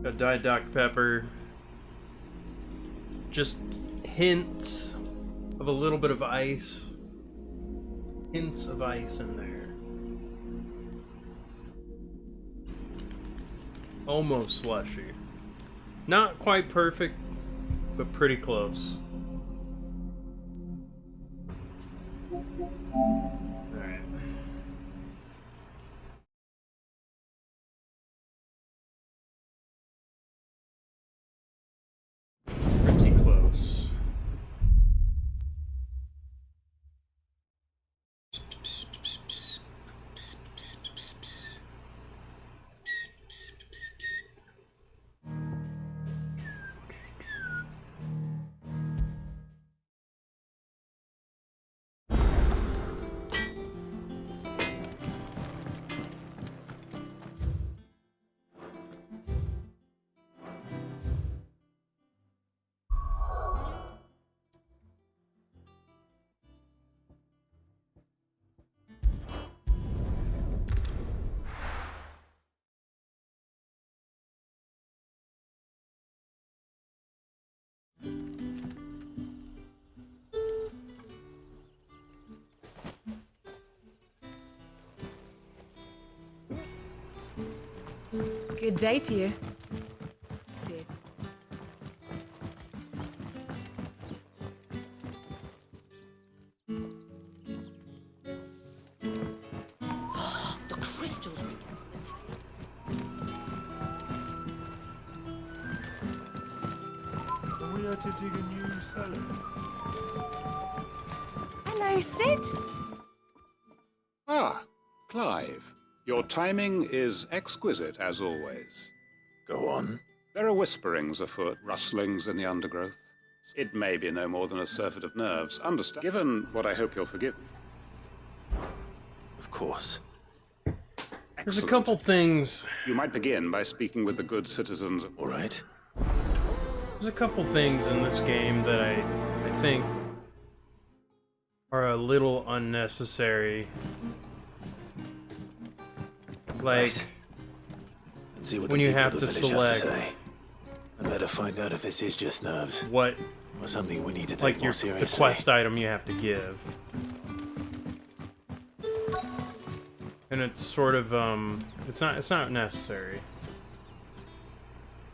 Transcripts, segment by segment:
A Diet Dr. Pepper. Just hints of a little bit of ice. Hints of ice in there. Almost slushy. Not quite perfect, but pretty close. Alright. Pretty close. Good day to you. Sid. The crystals we get from the tail. We are to dig a new cellar. Hello, Sid. Ah, Clive. Your timing is exquisite, as always. Go on. There are whisperings afoot, rustlings in the undergrowth. It may be no more than a surfeit of nerves. Understand? Given what I hope you'll forgive me. Of course. There's a Excellent. couple things. You might begin by speaking with the good citizens. All right. There's a couple things in this game that I think are a little unnecessary. Like, Right. Let's see what when the you people have of the to village have to select- say. I better find out if this is just nerves what, or something we need to take like, more the seriously. quest item you have to give. And it's sort of, it's not necessary.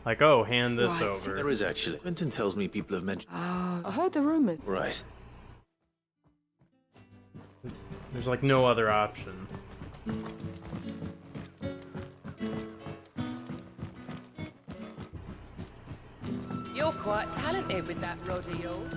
Like, oh, hand this Right. over. There is actually. Quentin tells me people have mentioned. Oh, I heard the rumors. Right. There's like no other option. You're quite talented with that rod of yours.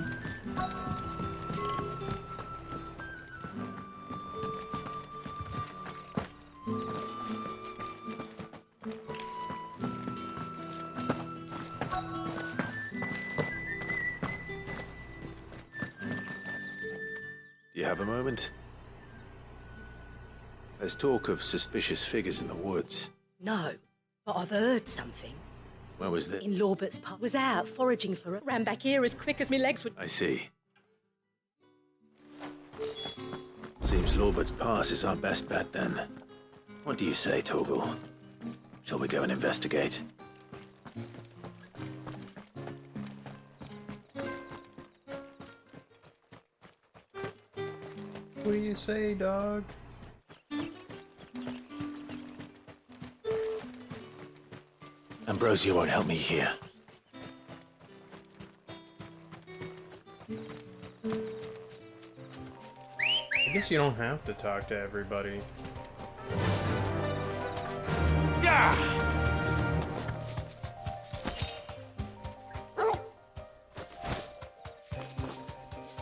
Do you have a moment? There's talk of suspicious figures in the woods. No, but I've heard something. Where was that? In Lawbert's pub. Was out foraging for it. Ran back here as quick as my legs would. I see. Seems Lawbert's Pass is our best bet then. What do you say, Torgal? Shall we go and investigate? What do you say, dog? Ambrosia won't help me here. I guess you don't have to talk to everybody.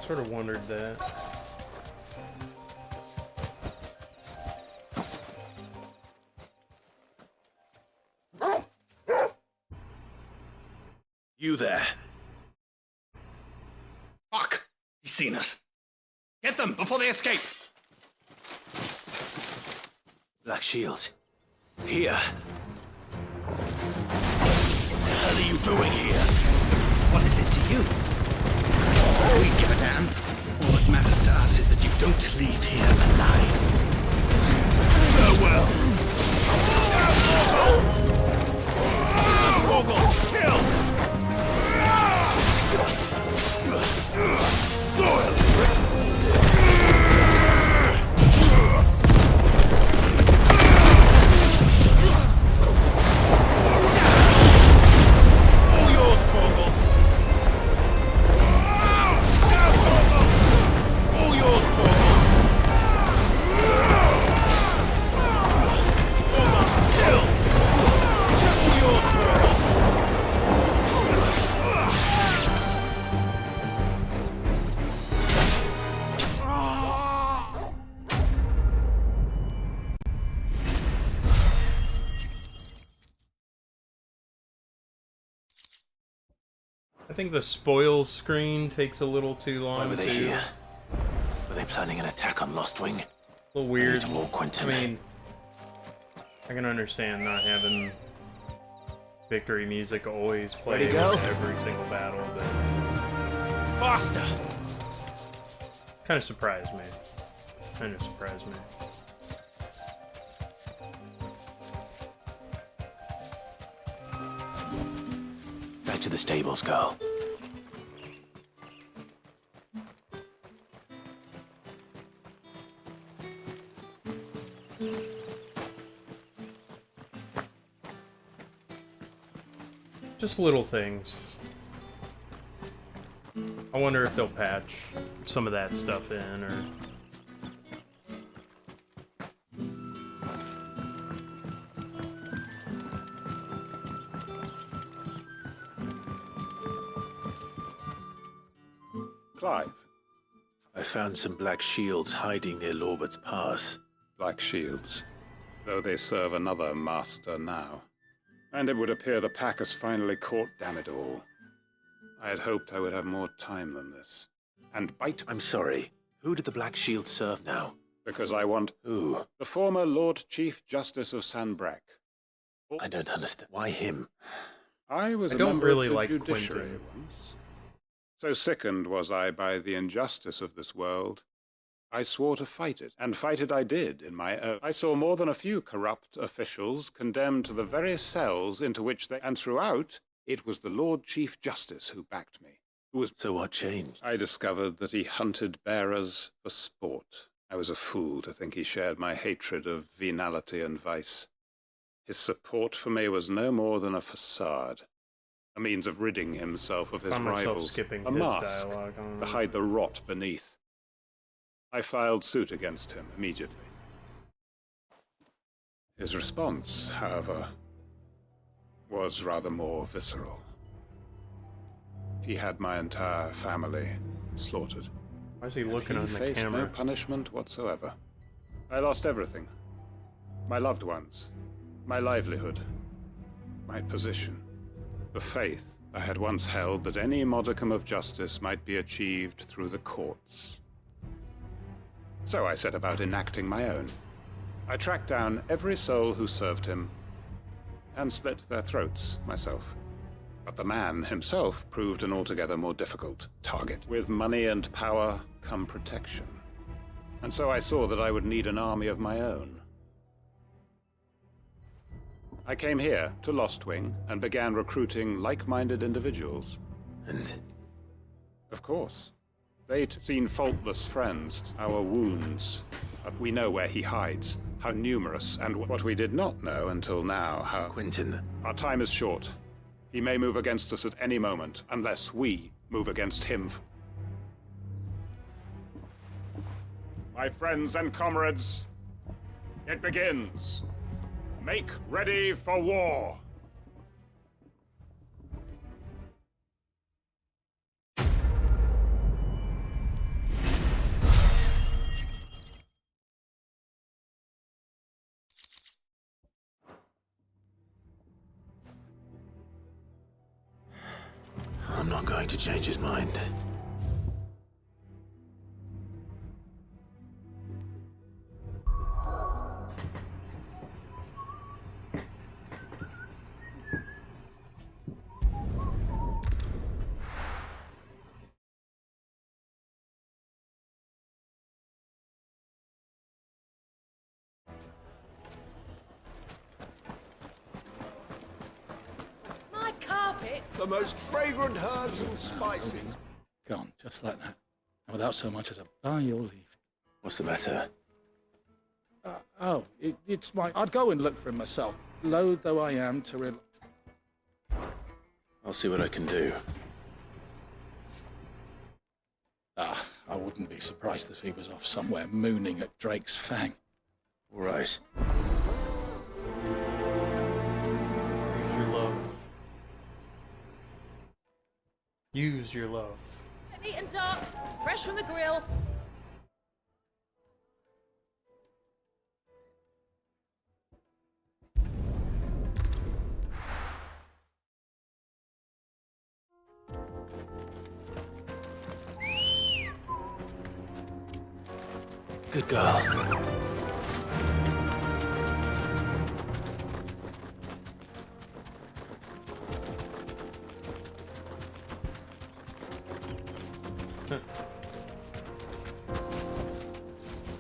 Sort of wondered that. You there. Fuck! He's seen us. Get them before they escape! Black Shields. Here. What the hell are you doing here? What is it to you? We give a damn. All that matters to us is that you don't leave here alive. Farewell. think the spoils screen takes a little too long. Why were they too. here? Were they planning an attack on Lostwing? A little weird. More Quentin. I mean, I can understand not having victory music always playing Ready to go? every single battle, but Faster! kind of surprised me. Kind of surprised me. Back to the stables, girl. Just little things. I wonder if they'll patch some of that stuff in, or... Clive. I found some black shields hiding near Lorbert's Pass. Black shields, though they serve another master now. And it would appear the pack has finally caught damn it all. I had hoped I would have more time than this. And bite I'm sorry. Who did the black shields serve now? because I want Who? the former Lord Chief Justice of Sanbreque. I don't understand. Why him? I was I a don't member really of the like judiciary Quentin. once. So sickened was I by the injustice of this world, I swore to fight it, and fight it I did in my own. I saw more than a few corrupt officials condemned to the very cells into which they... And throughout, it was the Lord Chief Justice who backed me. Who was... So what changed? I discovered that he hunted bearers for sport. I was a fool to think he shared my hatred of venality and vice. His support for me was no more than a facade, a means of ridding himself of his Found myself rivals, skipping a his mask dialogue on to hide the rot beneath. I filed suit against him immediately. His response, however, was rather more visceral. He had my entire family slaughtered. Why is he looking He on the faced no camera? punishment whatsoever. I lost everything. My loved ones, my livelihood, my position, the faith I had once held that any modicum of justice might be achieved through the courts. So I set about enacting my own. I tracked down every soul who served him and slit their throats myself. But the man himself proved an altogether more difficult target. With money and power come protection. And so I saw that I would need an army of my own. I came here to Lostwing and began recruiting like-minded individuals. And Of course. They'd seen faultless friends, our wounds. We know where he hides, how numerous, and what we did not know until now, how... Quentin. Our time is short. He may move against us at any moment, unless we move against him. My friends and comrades, it begins. Make ready for war. I'm not going to change his mind. My carpets! The most fragrant herbs and spices. Gone, just like that. And without so much as a by your leave. What's the matter? It's my... I'd go and look for him myself, loath though I am to real... I'll see what I can do. I wouldn't be surprised if he was off somewhere mooning at Drake's Fang. All right. Use your love. Use your love. Meat and duck, fresh from the grill. Good girl.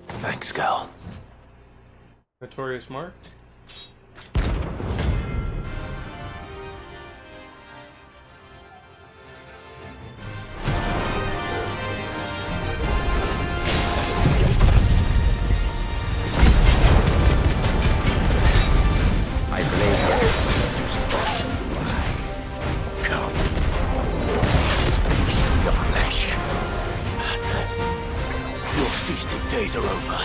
Thanks, girl. Notorious Mark. I blame you. Come. Let's feast on your flesh. Your feasting days are over.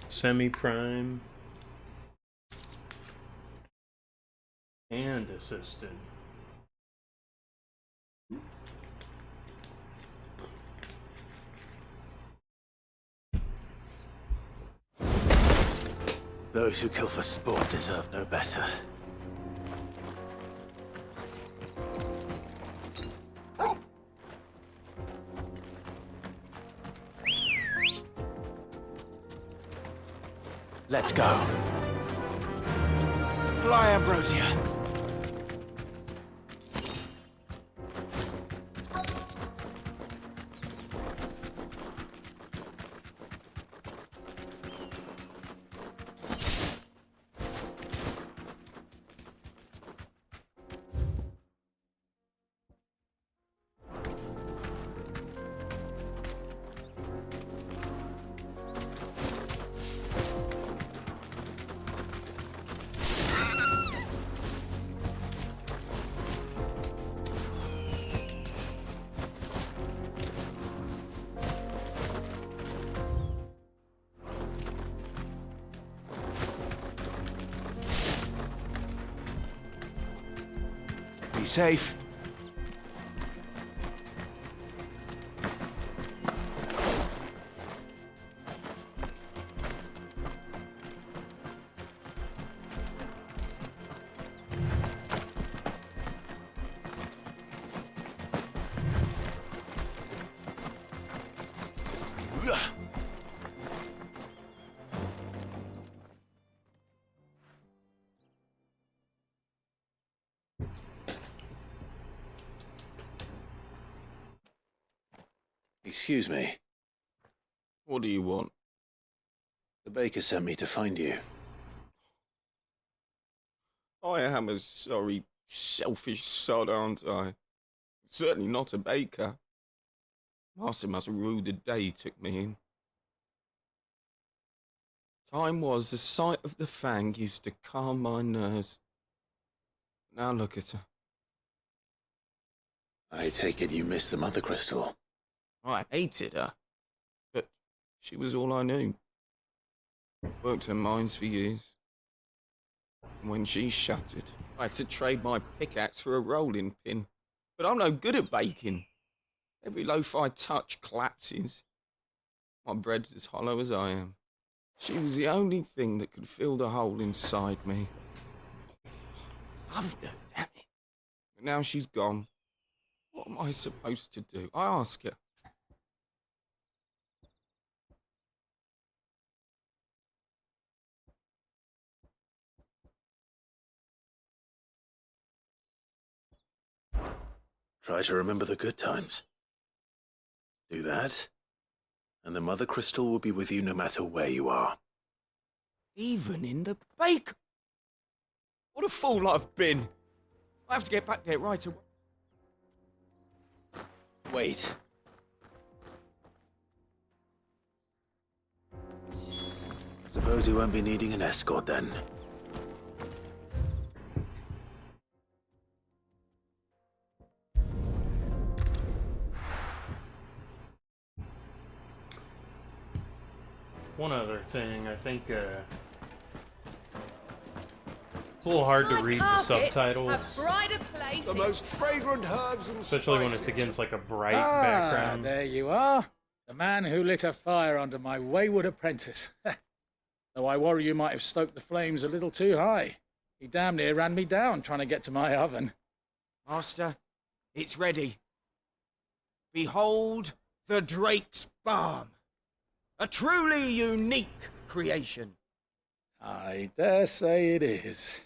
Semi-prime and assisted. Those who kill for sport deserve no better. Let's go. Fly, Ambrosia. Be safe. Excuse me. What do you want? The baker sent me to find you. I am a sorry, selfish sod, aren't I? Certainly not a baker. Master must rue the day he took me in. Time was the sight of the fang used to calm my nerves. Now look at her. I take it you missed the Mother Crystal. I hated her, but she was all I knew. Worked her mines for years. And when she shattered, I had to trade my pickaxe for a rolling pin. But I'm no good at baking. Every loaf I touch collapses. My bread's as hollow as I am. She was the only thing that could fill the hole inside me. Loved her, damn it. But now she's gone. What am I supposed to do? I ask her. Try to remember the good times. Do that, and the Mother Crystal will be with you no matter where you are. Even in the bake. What a fool I've been. I have to get back there right away. Wait. Suppose you won't be needing an escort then. One other thing, I think it's a little hard to read the subtitles, The most fragrant herbs and especially when it's spices. against like a bright background. There you are. The man who lit a fire under my wayward apprentice. Though I worry you might have stoked the flames a little too high. He damn near ran me down trying to get to my oven. Master, it's ready. Behold the Drake's Balm. A truly unique creation. I dare say it is.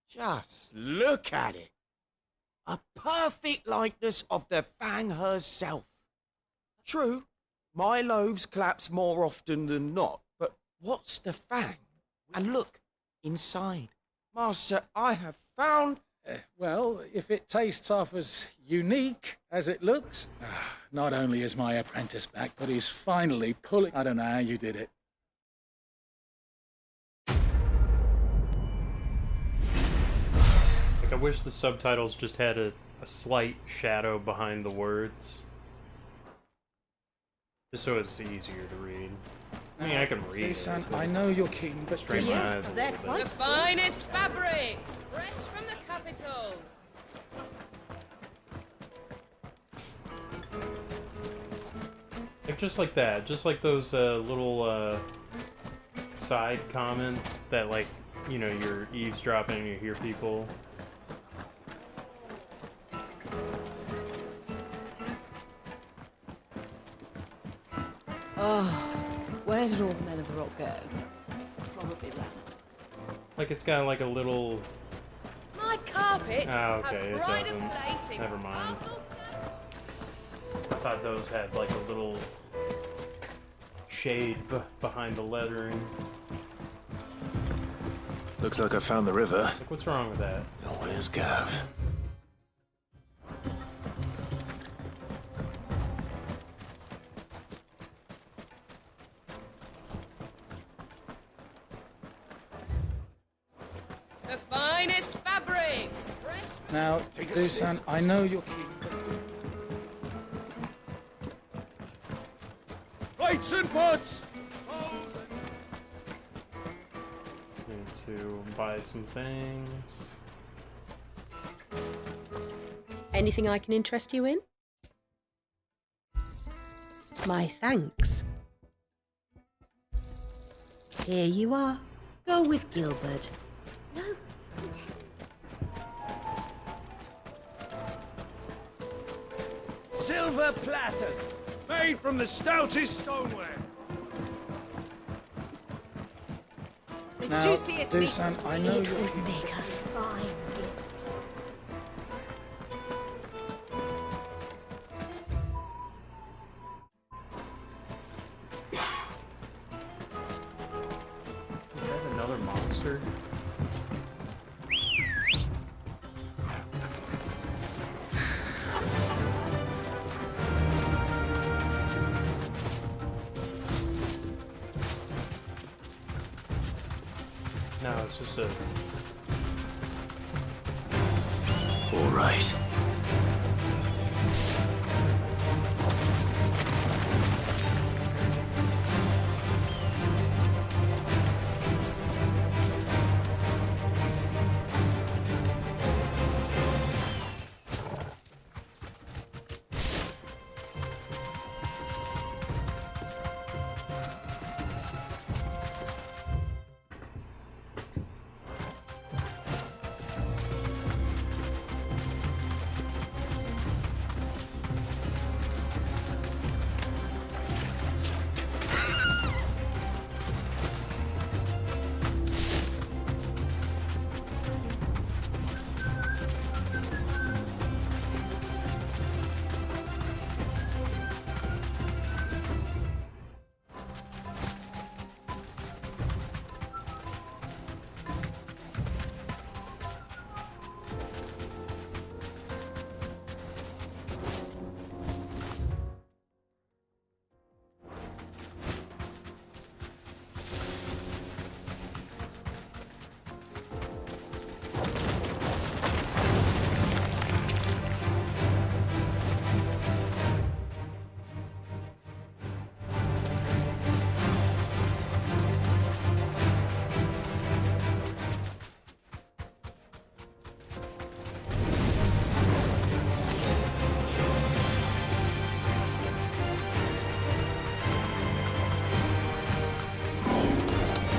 Just look at it. A perfect likeness of the Fang herself. True, my loaves collapse more often than not, but what's the Fang? And look, inside. Master, I have found... Well, if it tastes half as unique as it looks, not only is my apprentice back, but he's finally pulling... I don't know how you did it. Like, I wish the subtitles just had a slight shadow behind the words. Just so it's easier to read. I mean, I can read it. I know you're keen, but... Strain my eyes a they're little quite bit. The finest fabrics, fresh from the capital. Like, just like that. Just like those little side comments that, like, you know, you're eavesdropping and you hear people. Oh, where did all the men of the rock go? Probably ran. Like, it's got like a little... My carpets Ah, okay, have it pride doesn't. of place in Never mind. Castle I thought those had like a little shade behind the lettering. Looks like I found the river. Like, what's wrong with that? Now where's Gav? The finest fabrics, fresh. Now, Dusan, I know you're keen, but... Plates and pots! Need to buy some things. Anything I can interest you in? My thanks. Here you are. Go with Gilbert. No, Silver platters, made from the stoutest stoneware. The Now, juiciest meat. Dusan, I know It you're... would make a fine gift. Is that another monster? No, it's just a... All right.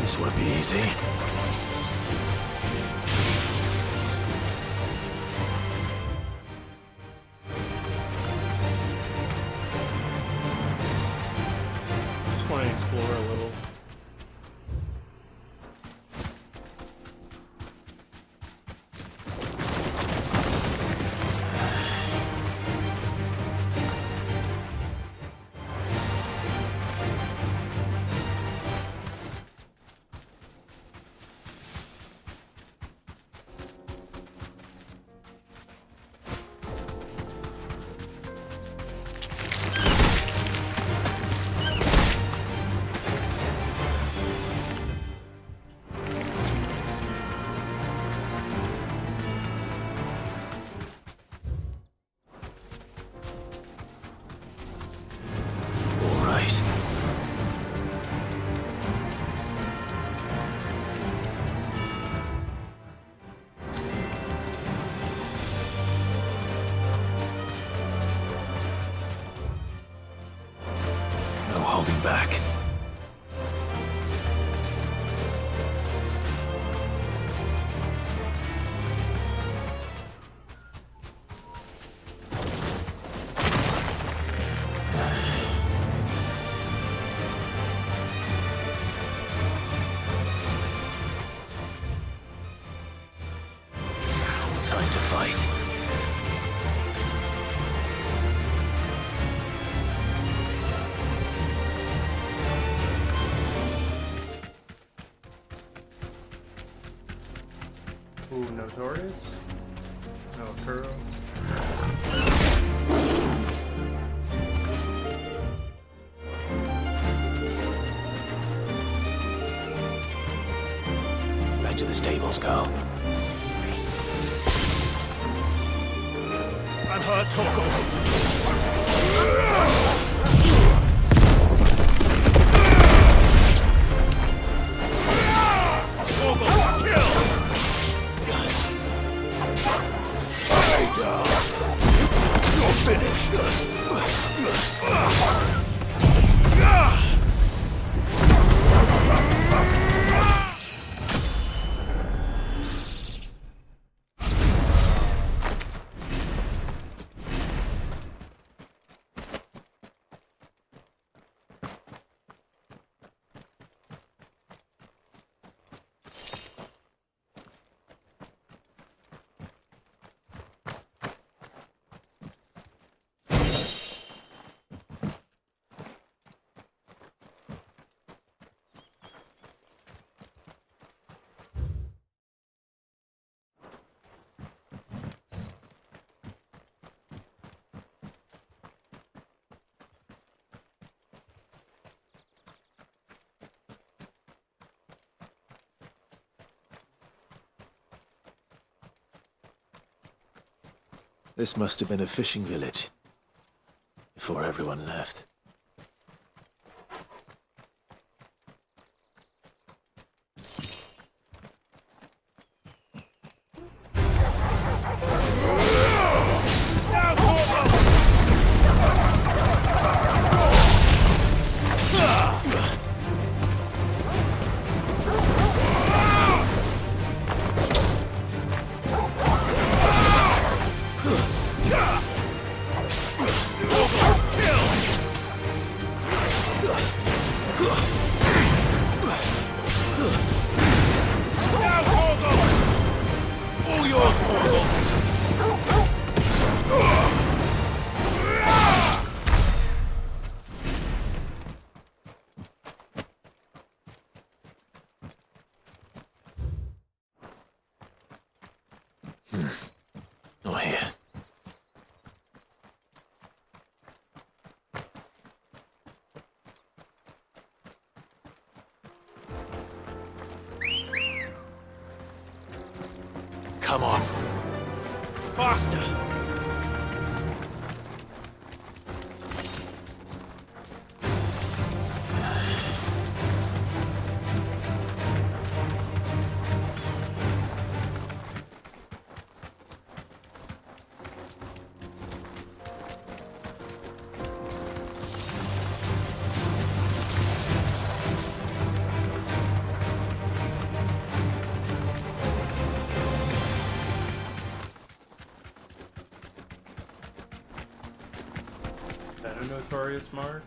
This won't be easy. Just want to explore a little. All right. No holding back. Time to fight. Ooh, Notorious? No, Kuro. Back to the stables, Carl. I'm hurt, Torgal. Stay down. This must have been a fishing village. Before everyone left. Not here. Come on. Faster! A notorious mark?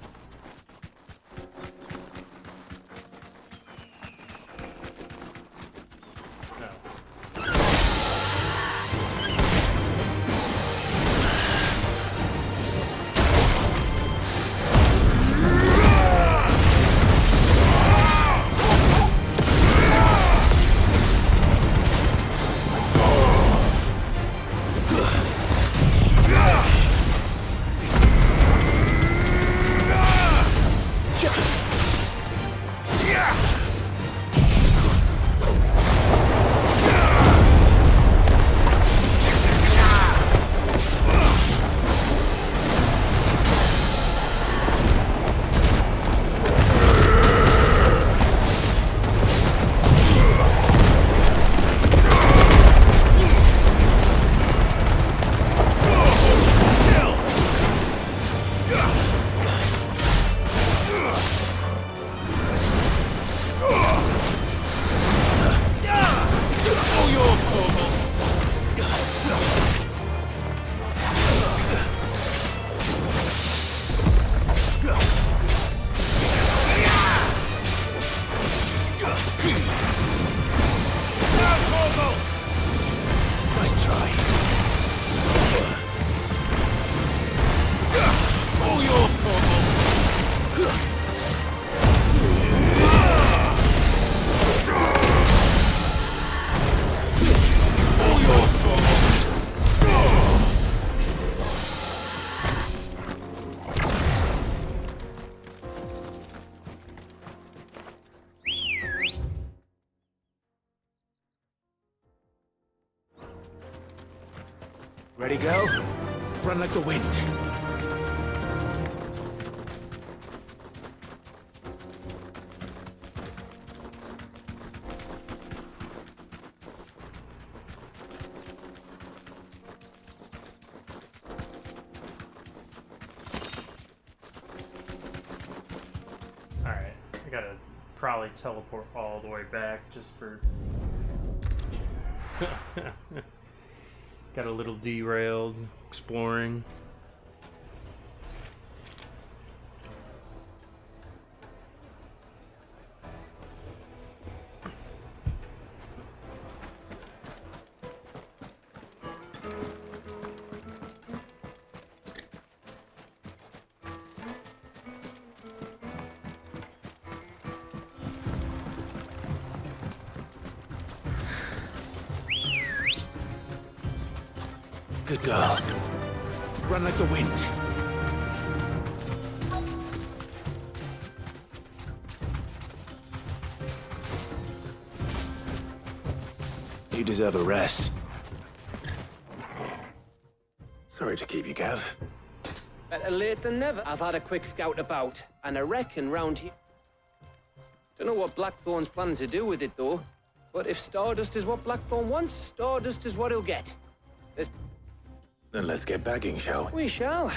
No. Nice try. All yours, Torgal. All yours, Torgal. Ready, go? Run like the wind. Alright, I gotta probably teleport all the way back just for... Got a little derailed exploring. Good girl. Run like the wind. You deserve a rest. Sorry to keep you, Gav. Better late than never. I've had a quick scout about, and I reckon round here... Don't know what Blackthorn's planning to do with it, though. But if Stardust is what Blackthorn wants, Stardust is what he'll get. There's... Then let's get bagging, shall we? We shall.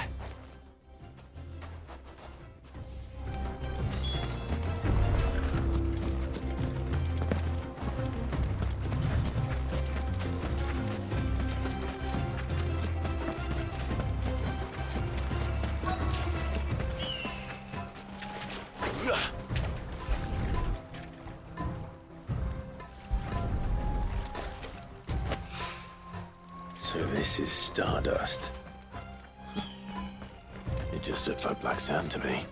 So this is Stardust. It just looks like black sand to me.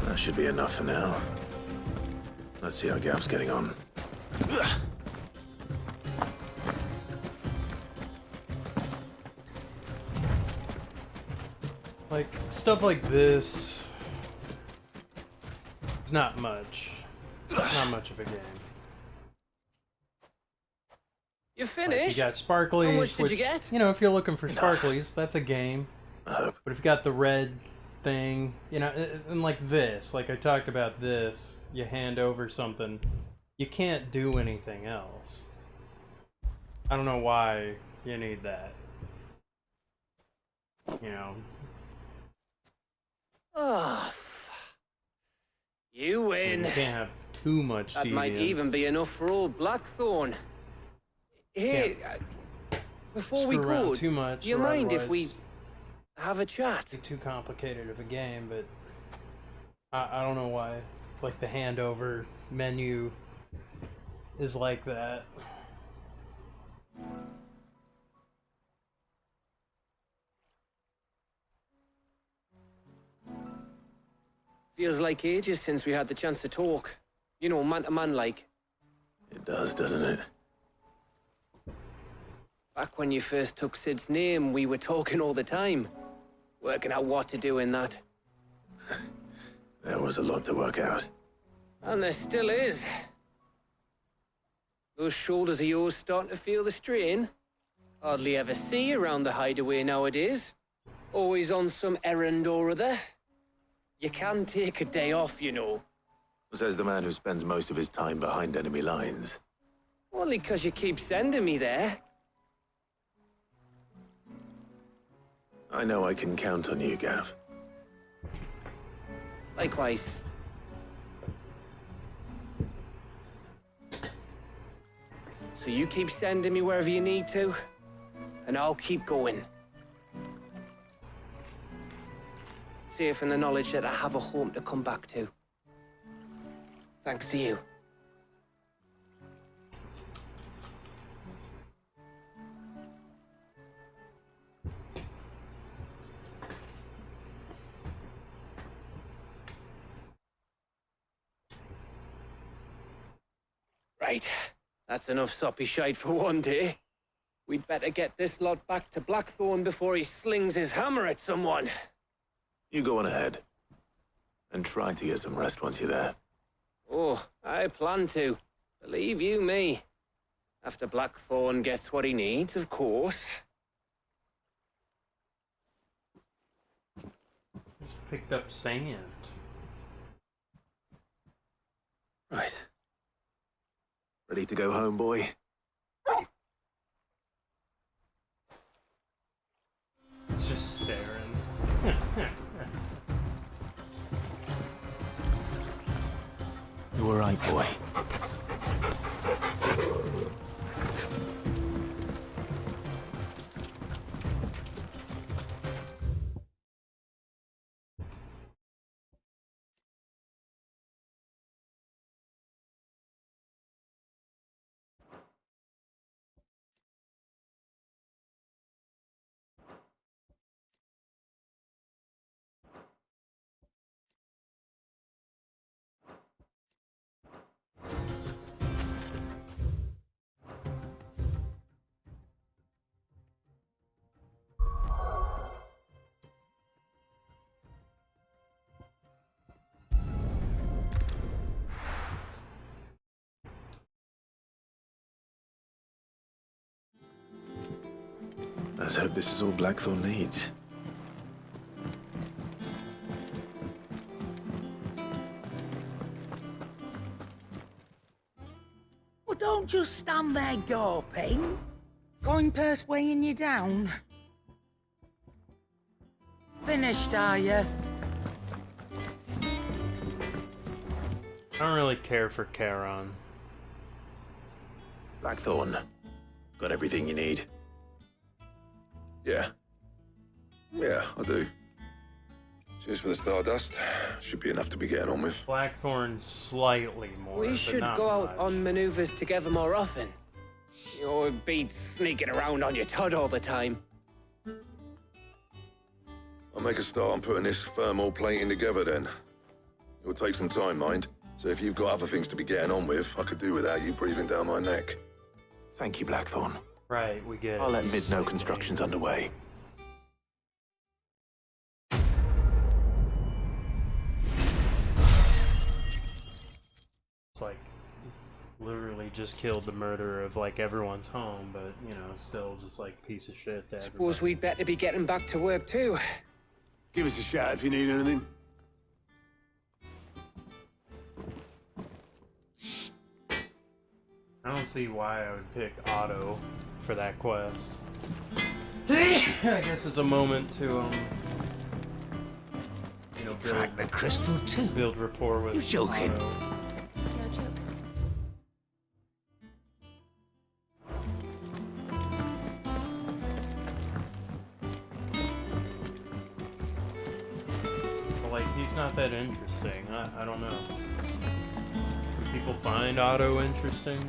That should be enough for now. Let's see how Gav's getting on. Like, stuff like this... It's not much. Not much of a game. You finished? Like, you got sparklies, How much did which, you get? you know, if you're looking for sparklies, that's a game. But if you got the red thing, you know, and like this, like I talked about this, you hand over something, you can't do anything else. I don't know why you need that. You know. Oh, you win. You can't have too much That deviance. might even be enough for old Blackthorn. Hey, before we Screw around go, too much, do you or mind if we otherwise have a chat? It's too complicated of a game, but I don't know why. Like the handover menu is like that. Feels like ages since we had the chance to talk. You know, man to man like. It does, doesn't it? Back when you first took Sid's name, we were talking all the time. Working out what to do in that. There was a lot to work out. And there still is. Those shoulders of yours starting to feel the strain. Hardly ever see you around the hideaway nowadays. Always on some errand or other. You can take a day off, you know. Says the man who spends most of his time behind enemy lines. Only 'cause you keep sending me there. I know I can count on you, Gav. Likewise. So you keep sending me wherever you need to, and I'll keep going. Safe in the knowledge that I have a home to come back to. Thanks to you. Right. That's enough soppy shite for one day. We'd better get this lot back to Blackthorn before he slings his hammer at someone. You go on ahead. And try to get some rest once you're there. Oh, I plan to. Believe you me. After Blackthorn gets what he needs, of course. Just picked up sand. Right. Ready to go home, boy? It's just staring. You all right, boy? Let's hope this is all Blackthorn needs. Well, don't just stand there gawping. Going purse weighing you down. Finished, are you? I don't really care for Charon. Blackthorn, got everything you need? Yeah. Yeah, I do. Cheers for the stardust. Should be enough to be getting on with. Blackthorn slightly more. We but should not go much. out on maneuvers together more often. You'll be sneaking around on your Todd all the time. I'll make a start on putting this thermal plating together then. It'll take some time, mind. So if you've got other things to be getting on with, I could do without you breathing down my neck. Thank you, Blackthorn. Right, we get it. I'll let Mid know construction's underway. It's like literally just killed the murderer of like everyone's home, but you know, still just like piece of shit to everybody. Suppose we'd better be getting back to work too. Give us a shout if you need anything. I don't see why I would pick Otto for that quest. I guess it's a moment to you know, Crack the crystal too. build rapport with You're joking. Otto. It's no joke. But, like, he's not that interesting. I don't know. Do people find Otto interesting?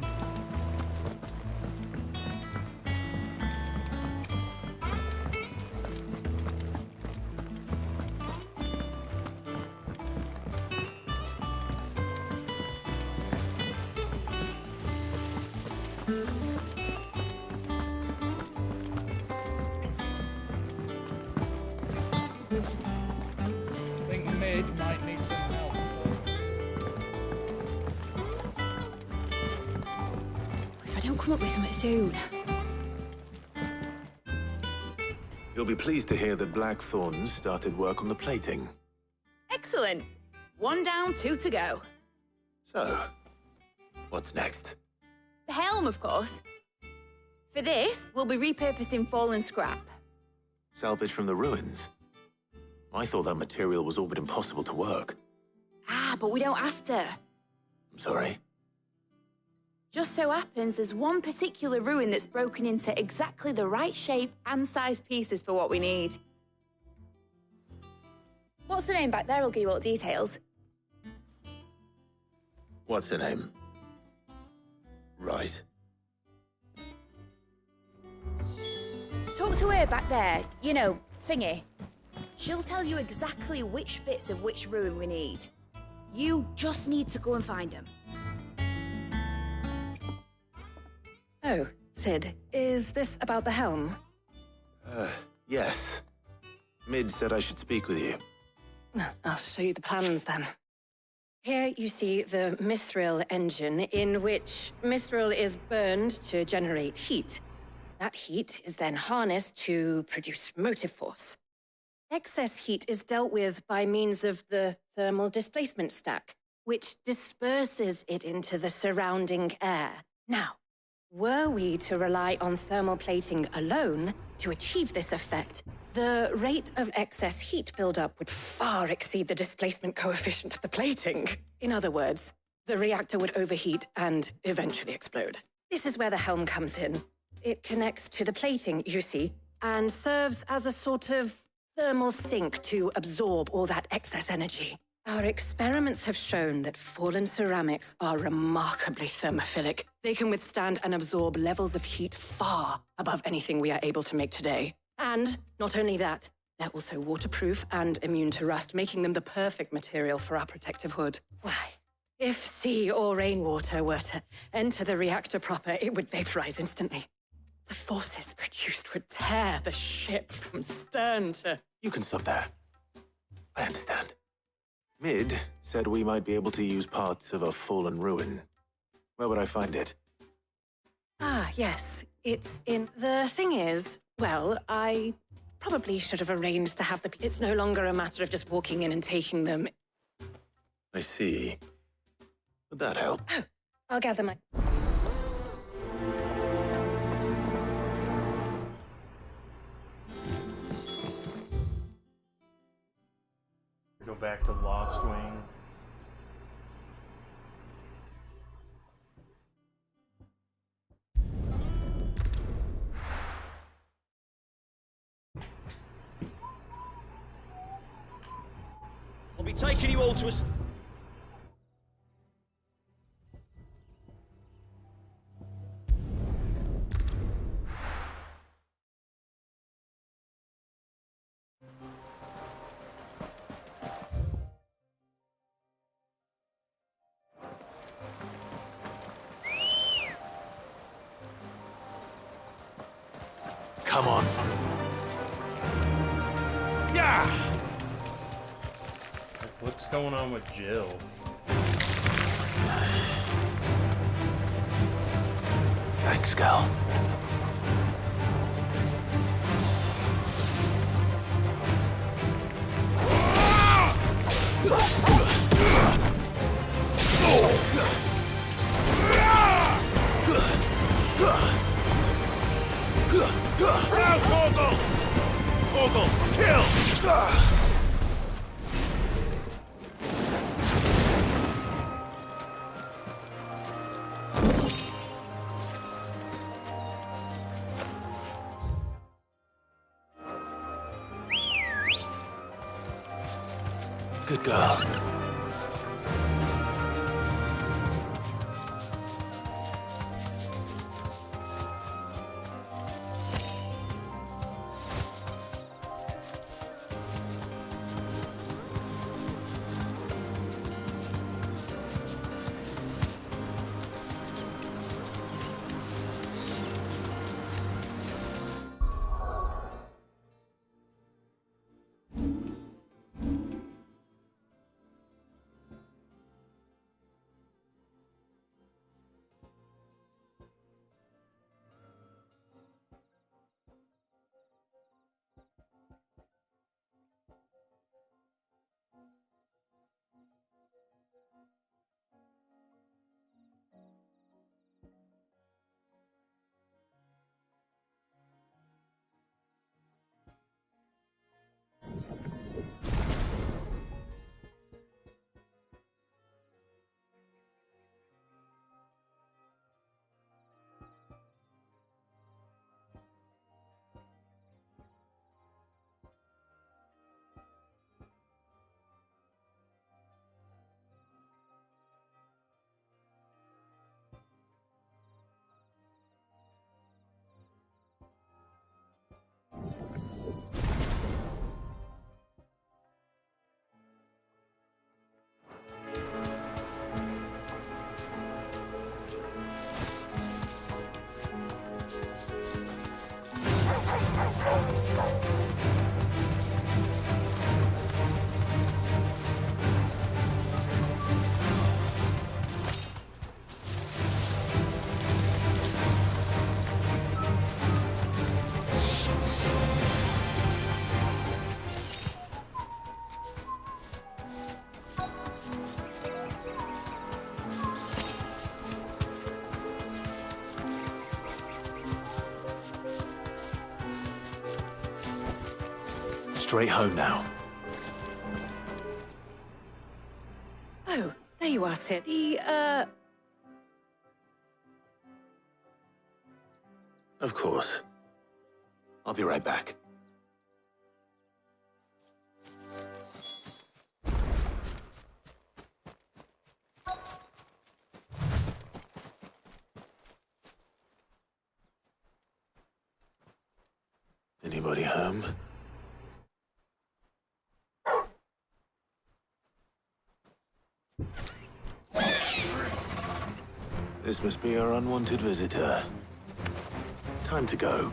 I think Mid might need some help. If I don't come up with something soon. You'll be pleased to hear that Blackthorn started work on the plating. Excellent. 1 down, 2 to go. So, what's next? The helm, of course. For this, we'll be repurposing fallen scrap. Salvage from the ruins? I thought that material was all but impossible to work. Ah, but we don't have to. I'm sorry. Just so happens there's one particular ruin that's broken into exactly the right shape and size pieces for what we need. What's the name back there? I'll give you all the details. What's her name? Right. Talk to her back there. You know, thingy. She'll tell you exactly which bits of which ruin we need. You just need to go and find them. Oh, Sid, is this about the helm? Yes. Mid said I should speak with you. I'll show you the plans then. Here you see the mithril engine, in which mithril is burned to generate heat. That heat is then harnessed to produce motive force. Excess heat is dealt with by means of the thermal displacement stack, which disperses it into the surrounding air. Now, were we to rely on thermal plating alone to achieve this effect, the rate of excess heat buildup would far exceed the displacement coefficient of the plating. In other words, the reactor would overheat and eventually explode. This is where the helm comes in. It connects to the plating, you see, and serves as a sort of thermal sink to absorb all that excess energy. Our experiments have shown that fallen ceramics are remarkably thermophilic. They can withstand and absorb levels of heat far above anything we are able to make today. And not only that, they're also waterproof and immune to rust, making them the perfect material for our protective hood. Why, if sea or rainwater were to enter the reactor proper, it would vaporize instantly. The forces produced would tear the ship from stern to... You can stop there. I understand. Mid said we might be able to use parts of a fallen ruin. Where would I find it? Ah, yes. It's in... The thing is, well, I probably should have arranged to have the... It's no longer a matter of just walking in and taking them. I see. Would that help? Oh, I'll gather my... Go back to Lost Wing. I'll be taking you all to a... Come on. Yeah! What's going on with Jill? Thanks, Gal. Now, Torgal! Torgal, kill! Good girl. straight home now. Oh, there you are, Sid. Of course. I'll be right back. Anybody home? This must be our unwanted visitor. Time to go.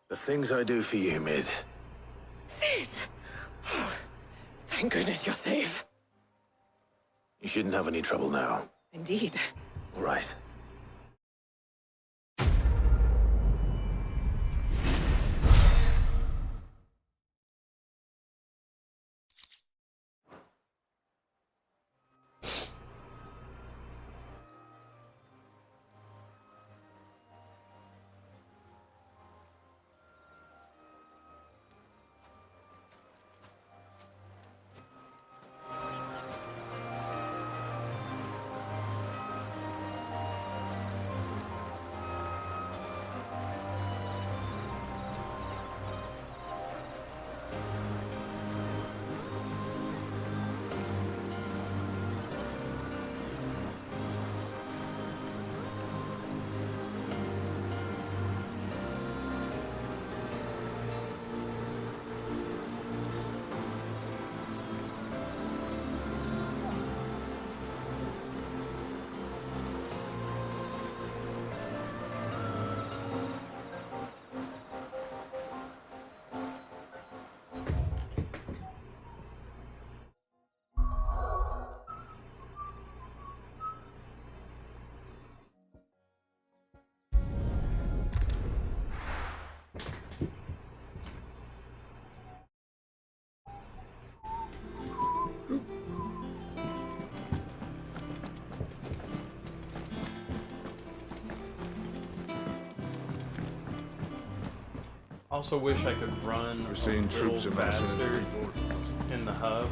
The things I do for you, Mid. Sid! Oh, thank goodness you're safe. You shouldn't have any trouble now. Indeed. All right. Also wish I could run We're seeing troops amassing faster in the hub.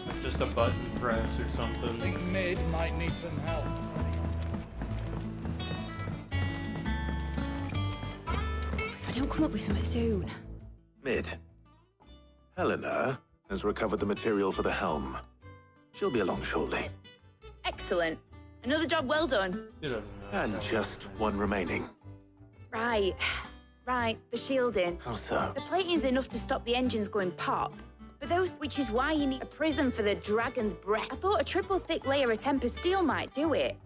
Like just a button press or something. I think Mid might need some help. If I don't come up with something soon. Mid. Helena, has recovered the material for the helm. She'll be along shortly. Excellent. Another job well done. He doesn't know. And just one remaining. Right. Right, the shielding. How so? The plating's enough to stop the engines going pop. But which is why you need a prism for the dragon's breath. I thought a triple thick layer of tempered steel might do it.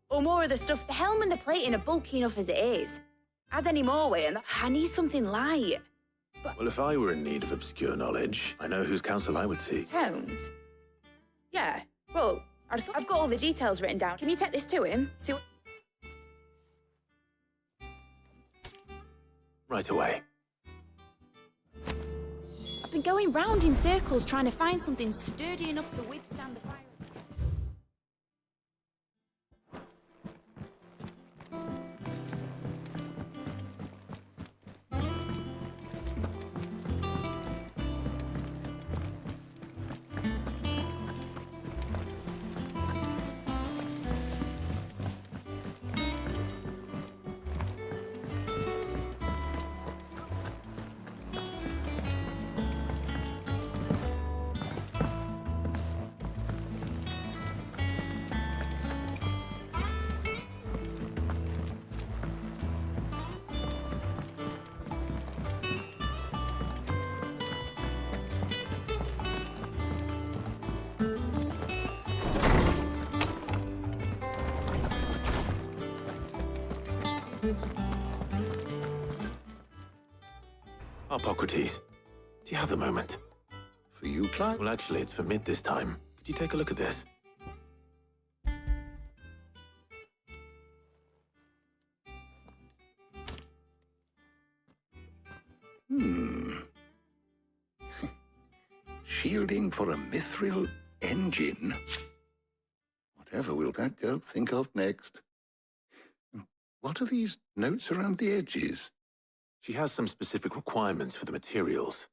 Or more of the stuff. The helm and the plating are bulky enough as it is. Add any more weight and I need something light. Well, if I were in need of obscure knowledge, I know whose counsel I would seek. Tones? Yeah. Well, I've got all the details written down. Can you take this to him? See what... Right away. I've been going round in circles trying to find something sturdy enough to withstand the fire. Hippocrates, do you have the moment? For you, Clive? Well, actually, it's for Mid this time. Could you take a look at this? Shielding for a mithril engine? Whatever will that girl think of next? What are these notes around the edges? She has some specific requirements for the materials.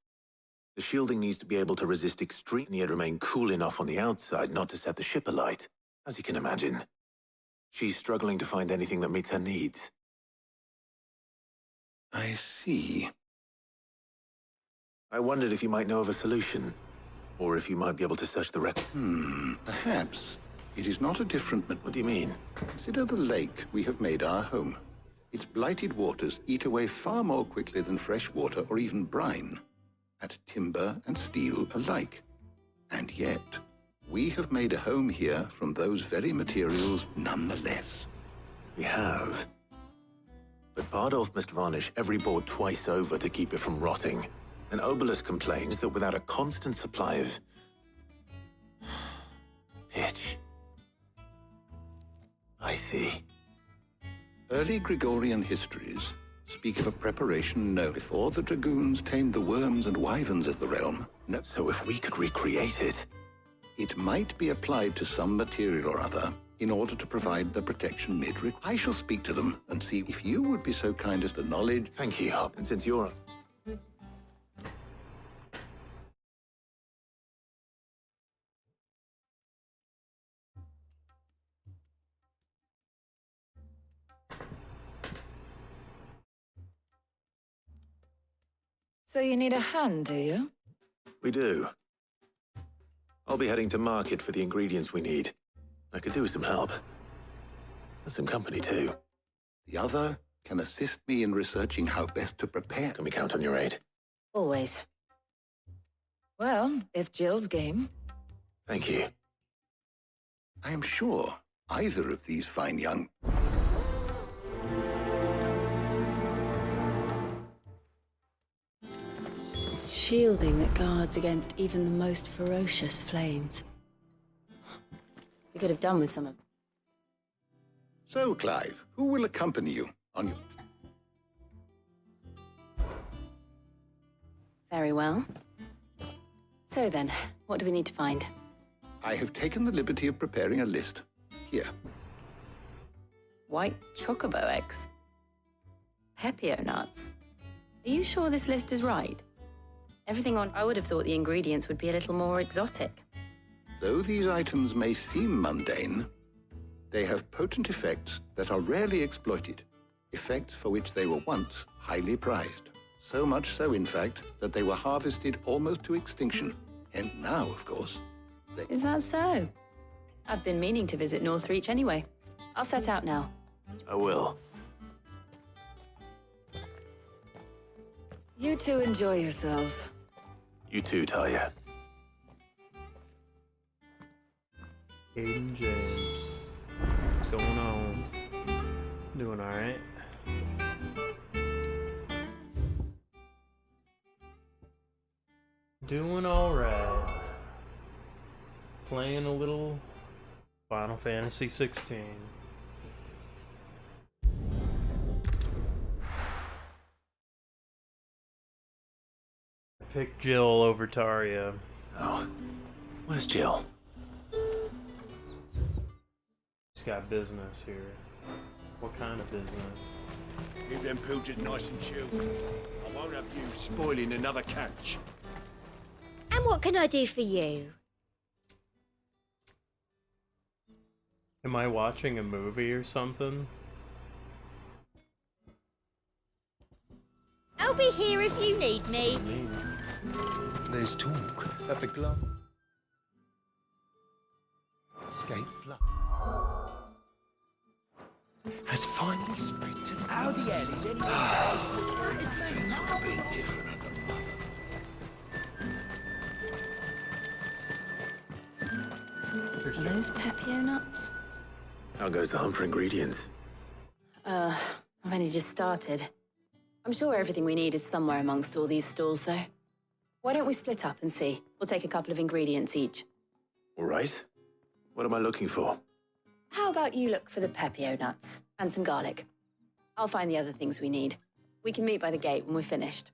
The shielding needs to be able to resist extreme and yet remain cool enough on the outside not to set the ship alight, as you can imagine. She's struggling to find anything that meets her needs. I see. I wondered if you might know of a solution, or if you might be able to search the record. Perhaps. It is not a different... What do you mean? Consider the lake we have made our home. Its blighted waters eat away far more quickly than fresh water or even brine, at timber and steel alike. And yet, we have made a home here from those very materials nonetheless. We have. But Bardolph must varnish every board twice over to keep it from rotting. And Obelus complains that without a constant supply of... pitch. I see. Early Gregorian histories speak of a preparation known before the dragoons tamed the worms and wyverns of the realm. No. So if we could recreate it... It might be applied to some material or other in order to provide the protection Mid. I shall speak to them and see if you would be so kind as the knowledge... Thank you, Hop. And since you're... So you need a hand, do you? We do. I'll be heading to market for the ingredients we need. I could do with some help. And some company, too. The other can assist me in researching how best to prepare. Can we count on your aid? Always. Well, if Jill's game. Thank you. I am sure either of these fine young... Shielding that guards against even the most ferocious flames. We could have done with some of... So, Clive, who will accompany you on your... Very well. So then, what do we need to find? I have taken the liberty of preparing a list. Here. White chocobo eggs. Pepio nuts. Are you sure this list is right? Everything on... I would have thought the ingredients would be a little more exotic. Though these items may seem mundane, they have potent effects that are rarely exploited. Effects for which they were once highly prized. So much so, in fact, that they were harvested almost to extinction. And now, of course, Is that so? I've been meaning to visit Northreach anyway. I'll set out now. I will. You two enjoy yourselves. You too, Talia. Aiden James. What's going on? Doing alright. Doing alright. Playing a little Final Fantasy XVI. I picked Jill over Taria. Oh, where's Jill? She's got business here. What kind of business? Keep them pilgers nice and chilled. I won't have you spoiling another catch. And what can I do for you? Am I watching a movie or something? I'll be here if you need me. There's talk that the glove escape flood has finally spread to the... How the hell is anyone Things would have been different under Mother. Are those Pepio nuts? How goes the hunt for ingredients? I've only just started. I'm sure everything we need is somewhere amongst all these stalls, though. Why don't we split up and see? We'll take a couple of ingredients each. All right. What am I looking for? How about you look for the Pepio nuts and some garlic? I'll find the other things we need. We can meet by the gate when we're finished.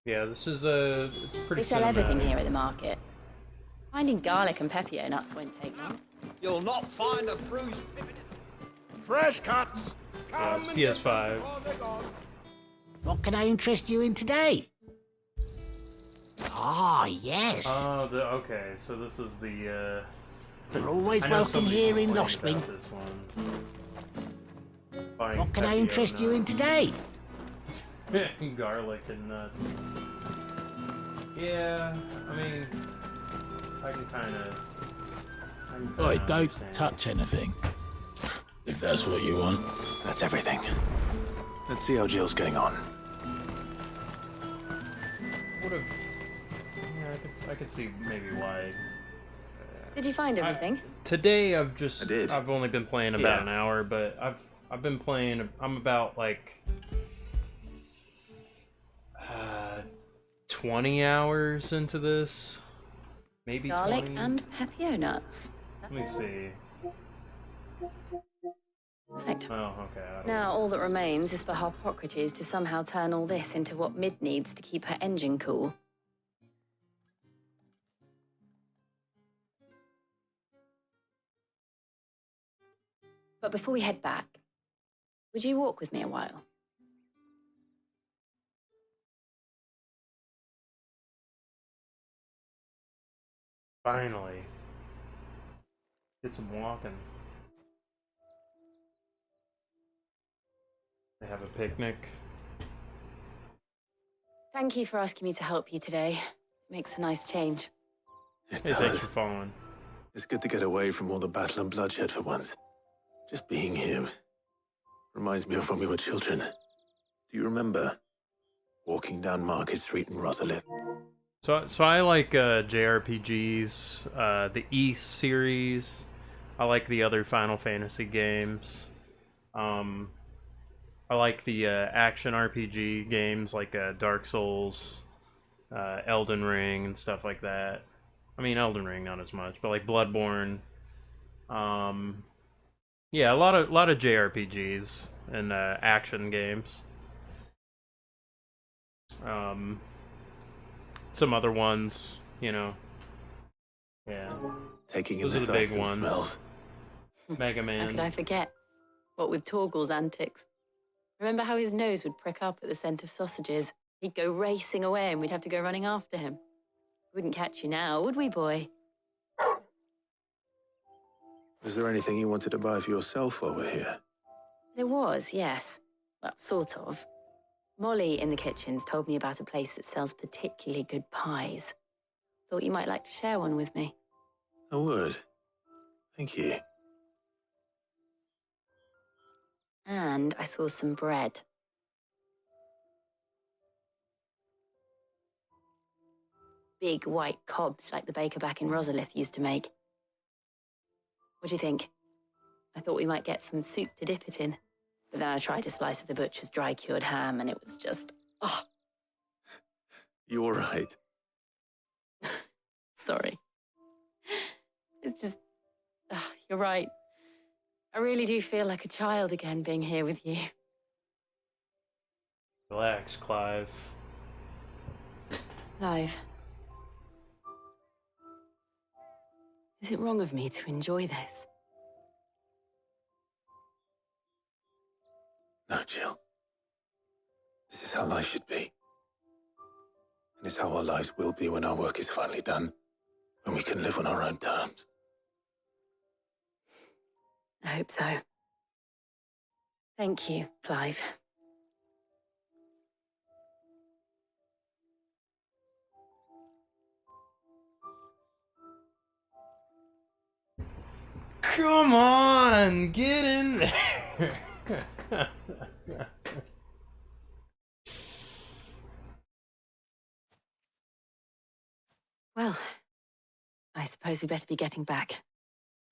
Yeah, this is a pretty They sell cinematic. everything here at the market. Finding garlic and Pepio nuts won't take long. You'll not find a bruised pippin. Fresh cuts! Yeah, it's PS5. What can I interest you in today? Ah, yes. Oh, okay, so this is the, You're always I know welcome somebody here in complained Lostwing. about this one. Buying What can I Pepio interest you in nuts. today? Garlic and nuts. Yeah, I mean, I can kind of... Oi, don't touch anything. If that's what you want. That's everything. Let's see how Jill's getting on. Would have... Yeah, I could see maybe why. Did you find everything? Today I did. I've only been playing about Yeah. an hour, but I've been playing. I'm about like 20 hours into this, maybe Garlic 20. and Pepio nuts. Let me see. Perfect. Oh, okay. I don't Now all that remains is for Harpocrates to somehow turn all this into what Mid needs to keep her engine cool. But before we head back, would you walk with me a while? Finally, get some walking. They have a picnic. Thank you for asking me to help you today. It makes a nice change. Hey, thanks for following. It's good to get away from all the battle and bloodshed for once. Just being here reminds me of when we were children. Do you remember walking down Market Street in Rosalith? So I like JRPGs, the East series. I like the other Final Fantasy games. I like the action RPG games like Dark Souls, Elden Ring, and stuff like that. I mean, Elden Ring not as much, but like Bloodborne. Yeah, a lot of JRPGs and action games. Some other ones, you know. Yeah. Taking in Those the are the big sights and ones. smells. Mega How Man. could I forget? What with Torgal's antics. Remember how his nose would prick up at the scent of sausages? He'd go racing away and we'd have to go running after him. Wouldn't catch you now, would we, boy? Was there anything you wanted to buy for yourself while we're here? There was, yes. Well, sort of. Molly in the kitchen's told me about a place that sells particularly good pies. Thought you might like to share one with me. I would. Thank you. And I saw some bread. Big white cobs like the baker back in Rosalith used to make. What do you think? I thought we might get some soup to dip it in. But then I tried a slice of the butcher's dry-cured ham, and it was just, oh. You all right? Sorry. It's just, you're right. I really do feel like a child again being here with you. Relax, Clive. Clive. Is it wrong of me to enjoy this? No, Jill. This is how life should be. And it's how our lives will be when our work is finally done. When we can live on our own terms. I hope so. Thank you, Clive. Come on, get in there. Well, I suppose we better be getting back.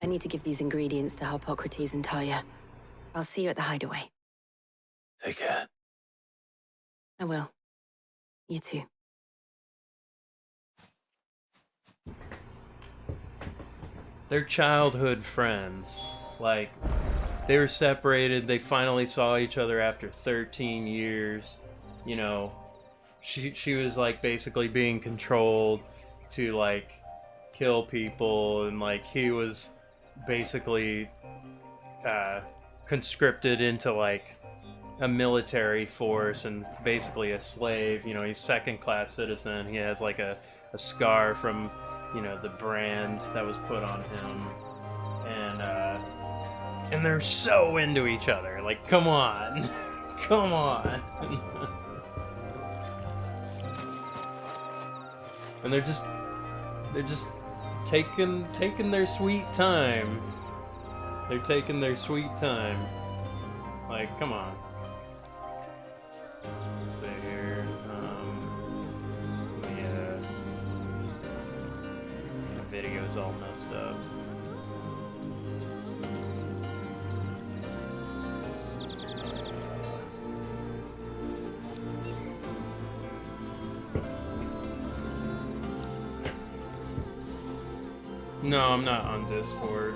I need to give these ingredients to Harpocrates and Talia. I'll see you at the hideaway. Take care. I will. You too. They're childhood friends. Like, they were separated, they finally saw each other after 13 years. You know, she was like basically being controlled to like kill people, and like he was basically conscripted into like a military force and basically a slave. You know, he's second-class citizen. He has like a scar from, you know, the brand that was put on him, and they're so into each other. Like, come on. Come on. And they're just taking their sweet time. They're taking their sweet time. Like, come on. Let's see here. The video's all messed up. No, I'm not on Discord.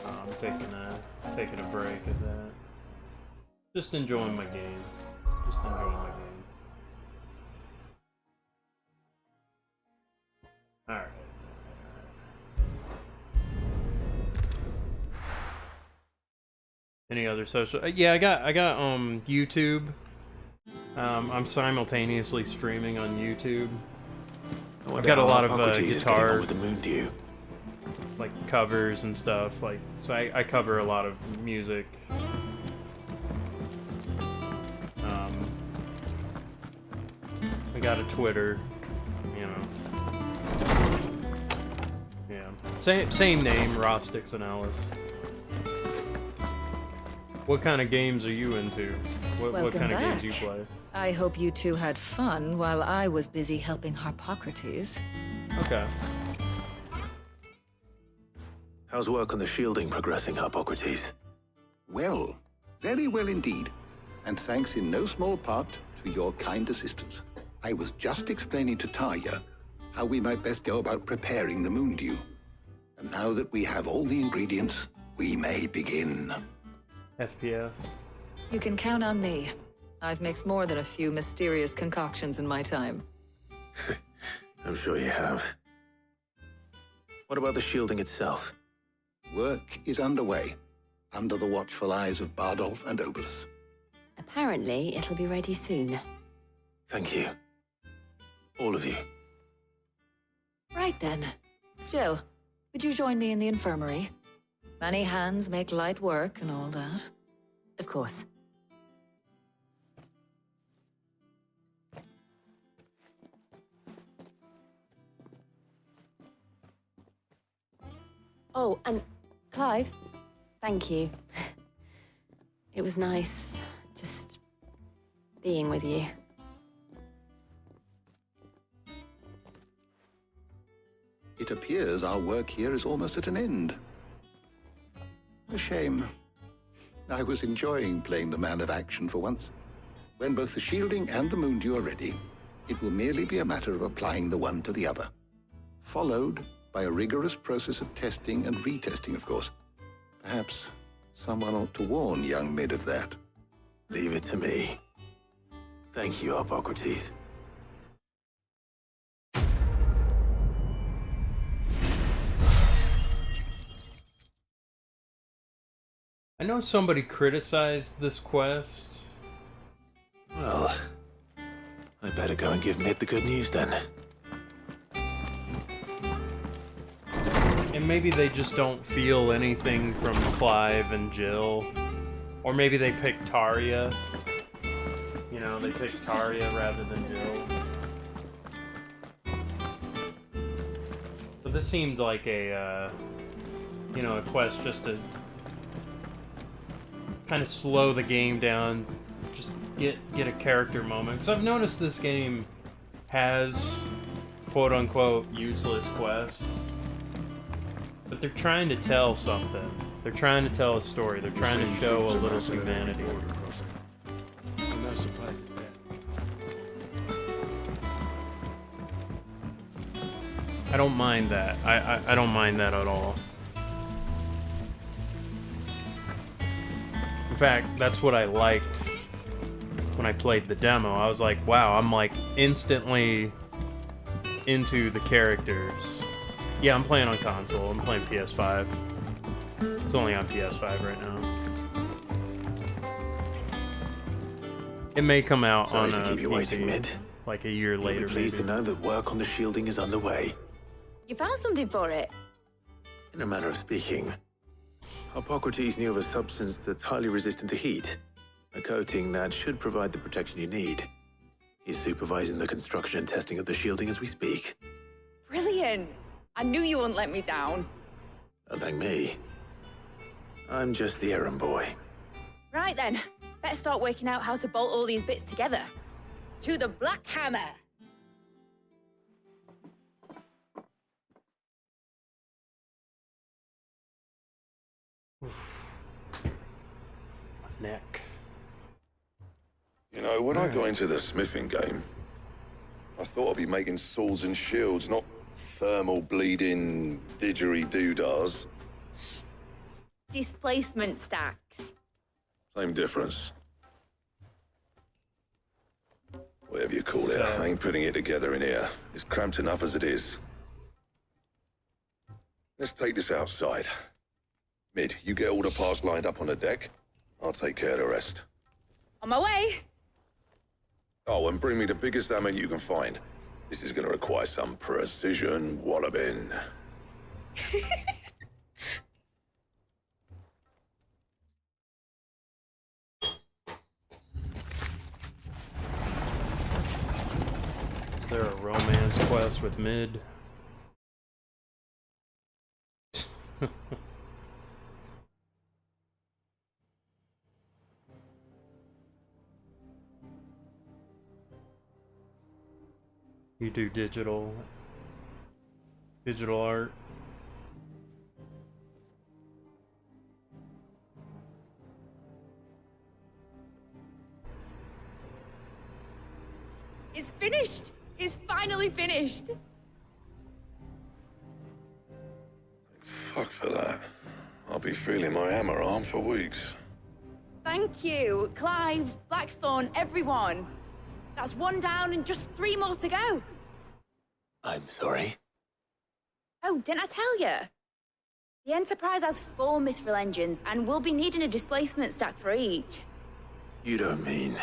I'm taking a break of that. Just enjoying my game. Just enjoying my game. Alright. Any other social? Yeah, I got YouTube. I'm simultaneously streaming on YouTube. I've got a lot of guitar with the moon dew. Like covers and stuff. Like, so I cover a lot of music. I got a Twitter, you know. Yeah, same name, Rostix and Alice. What kind of games are you into? What kind of games do you play? I hope you two had fun while I was busy helping Harpocrates. Okay. How's work on the shielding progressing, Harpocrates? Well, very well indeed. And thanks in no small part to your kind assistance. I was just explaining to Tarja how we might best go about preparing the moon dew. And now that we have all the ingredients, we may begin. FPS. You can count on me. I've mixed more than a few mysterious concoctions in my time. I'm sure you have. What about the shielding itself? Work is underway, under the watchful eyes of Bardolph and Obolus. Apparently, it'll be ready soon. Thank you. All of you. Right then. Jill, would you join me in the infirmary? Many hands make light work and all that. Of course. Oh, and Clive, thank you. It was nice just being with you. It appears our work here is almost at an end. A shame. I was enjoying playing the man of action for once. When both the shielding and the Moondew are ready, it will merely be a matter of applying the one to the other. Followed by a rigorous process of testing and retesting, of course. Perhaps someone ought to warn young Mid of that. Leave it to me. Thank you, Hippocrates. I know somebody criticized this quest. Well, I better go and give Mid the good news then. And maybe they just don't feel anything from Clive and Jill. Or maybe they picked Tarya. You know, they picked Tarya rather than Jill. But this seemed like a, you know, a quest just to kind of slow the game down, just get a character moment. Because I've noticed this game has quote-unquote useless quests. But they're trying to tell something. They're trying to tell a story. They're trying to show a little humanity. No surprises there. I don't mind that. I don't mind that at all. In fact, that's what I liked when I played the demo. I was like, wow, I'm like instantly into the characters. Yeah, I'm playing on console. I'm playing PS5. It's only on PS5 right now. It may come out Sorry on to keep you waiting, Mid. Like a year later. You'll be pleased to know that work on the shielding is underway. You found something for it? In a manner of speaking, Hippocrates knew of a substance that's highly resistant to heat. A coating that should provide the protection you need. He's supervising the construction and testing of the shielding as we speak. Brilliant! I knew you wouldn't let me down. Don't thank me. I'm just the errand boy. Right then, let's start working out how to bolt all these bits together. To the Black Hammer! Oof. My neck. You know, when I got into the smithing game, I thought I'd be making swords and shields, not thermal bleeding didgeridoo-dahs. Displacement stacks. Same difference. Whatever you call it, I ain't putting it together in here. It's cramped enough as it is. Let's take this outside. Mid, you get all the parts lined up on the deck. I'll take care of the rest. On my way! Oh, and bring me the biggest hammer you can find. This is gonna require some precision walloping. Is there a romance quest with Mid? You do digital art. It's finished! It's finally finished! Fuck for that. I'll be feeling my hammer arm for weeks. Thank you, Clive, Blackthorn, everyone. That's one down and just 3 more to go. I'm sorry. Oh, didn't I tell you? The Enterprise has 4 mithril engines, and we'll be needing a displacement stack for each. You don't mean...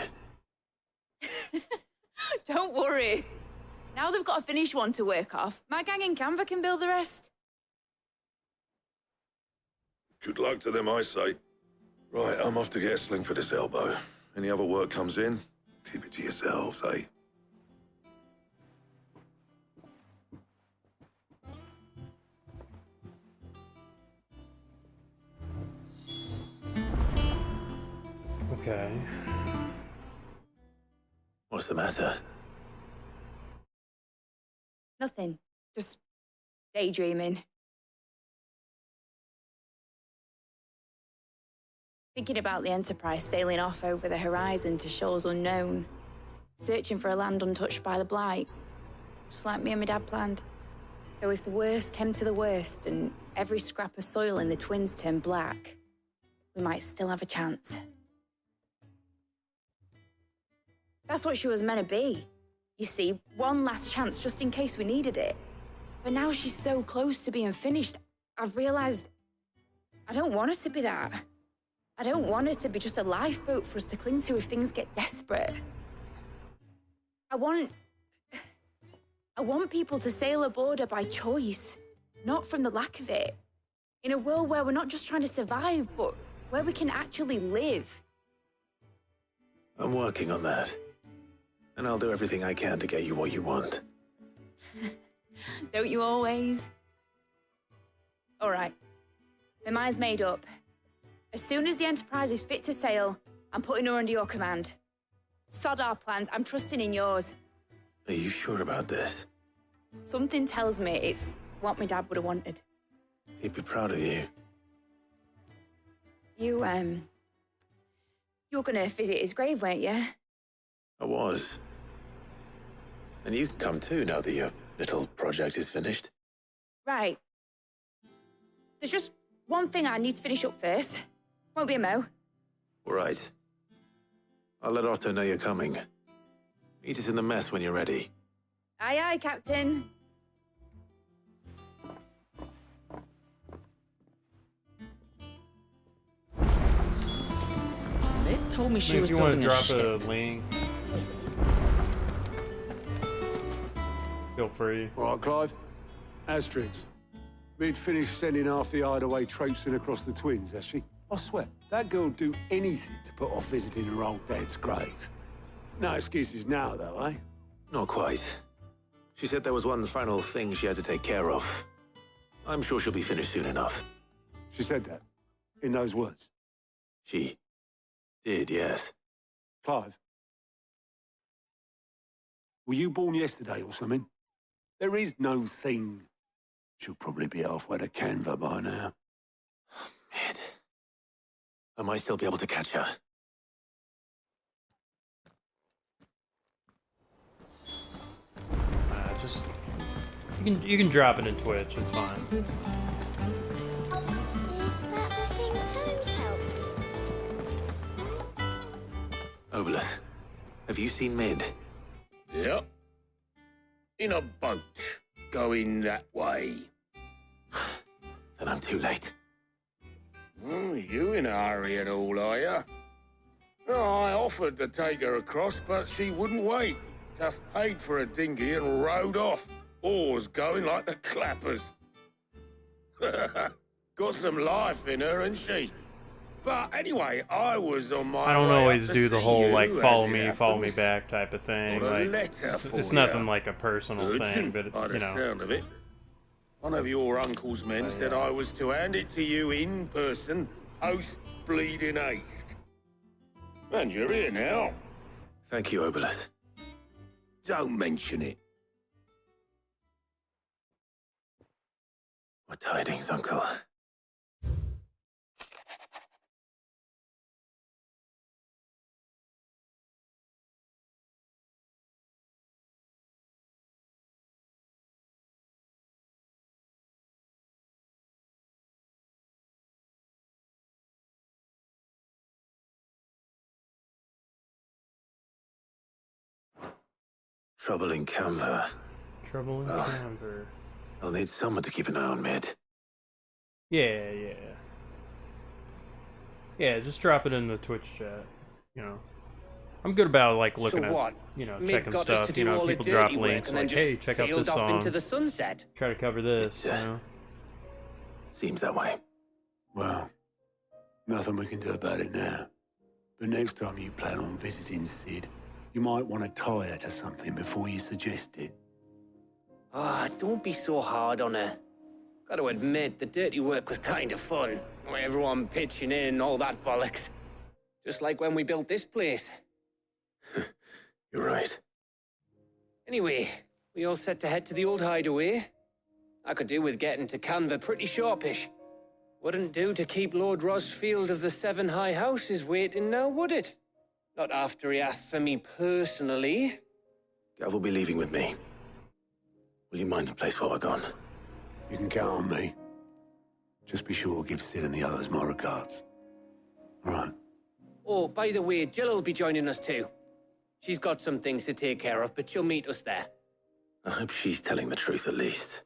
Don't worry. Now they've got a finished one to work off. My gang in Canva can build the rest. Good luck to them, I say. Right, I'm off to get a sling for this elbow. Any other work comes in, keep it to yourselves, eh? Okay. What's the matter? Nothing. Just daydreaming. Thinking about the Enterprise sailing off over the horizon to shores unknown, searching for a land untouched by the Blight, just like me and my dad planned. So if the worst came to the worst and every scrap of soil in the Twins turned black, we might still have a chance. That's what she was meant to be. You see, one last chance just in case we needed it. But now she's so close to being finished, I've realized I don't want her to be that. I don't want her to be just a lifeboat for us to cling to if things get desperate. I want people to sail aboard her by choice, not from the lack of it. In a world where we're not just trying to survive, but where we can actually live. I'm working on that. And I'll do everything I can to get you what you want. Don't you always? All right. My mind's made up. As soon as the Enterprise is fit to sail, I'm putting her under your command. Sod our plans, I'm trusting in yours. Are you sure about this? Something tells me it's what my dad would have wanted. He'd be proud of you. You were gonna visit his grave, weren't you? I was. And you can come too now that your little project is finished. Right. There's just one thing I need to finish up first. Won't be a mo. All right. I'll let Otto know you're coming. Meet us in the mess when you're ready. Aye, aye, Captain. It told me she Maybe was if you want to building a drop ship. a link, feel free. All right, Clive. Asterix. Mid finished sending half the hideaway traipsing across the Twins, has she? I swear, that girl'd do anything to put off visiting her old dad's grave. No excuses now, though, eh? Not quite. She said there was one final thing she had to take care of. I'm sure she'll be finished soon enough. She said that? In those words? She did, yes. Clive? Were you born yesterday or something? There is no thing. She'll probably be halfway to Canva by now. Mid. I might still be able to catch her. Just you can drop it in Twitch. It's fine. Is that the thing Tomes helped you? Obelith, have you seen Mid? Yep. In a boat, going that way. Then I'm too late. You in a hurry and all, are you? I offered to take her across, but she wouldn't wait. Just paid for a dinghy and rowed off. Oars going like the clappers. Got some life in her, ain't she? But anyway, I was on my I don't way always up to do the see whole you, like as follow it me happens. back type of thing. Got a Like letter it's for nothing you. like a personal thing, Urgent, but by the you know. sound of it. One of your uncle's men said I was to hand it to you in person, post bleeding haste. And you're here now. Thank you, Obelith. Don't mention it. What tidings, Uncle? Trouble in Canva. Trouble in Canva. I'll need someone to keep an eye on Mid. Yeah. Yeah, just drop it in the Twitch chat. You know, I'm good about like looking So what? at, you know, Mid checking got us stuff. to You do know, all the people drop dirty work links and then like, just hey, check out sailed this off song. into the sunset. Try to cover this. You know. Seems that way. Well, nothing we can do about it now. But next time you plan on visiting Sid, you might want to tie her to something before you suggest it. Ah, don't be so hard on her. Got to admit, the dirty work was kind of fun. Everyone pitching in and all that bollocks. Just like when we built this place. You're right. Anyway, we all set to head to the old hideaway. I could do with getting to Canva pretty sharpish. Wouldn't do to keep Lord Rosfield of the Seven High Houses waiting now, would it? Not after he asked for me personally. Gav will be leaving with me. Will you mind the place while we're gone? You can count on me. Just be sure to give Sid and the others my regards. All right. Oh, by the way, Jill will be joining us too. She's got some things to take care of, but she'll meet us there. I hope she's telling the truth at least.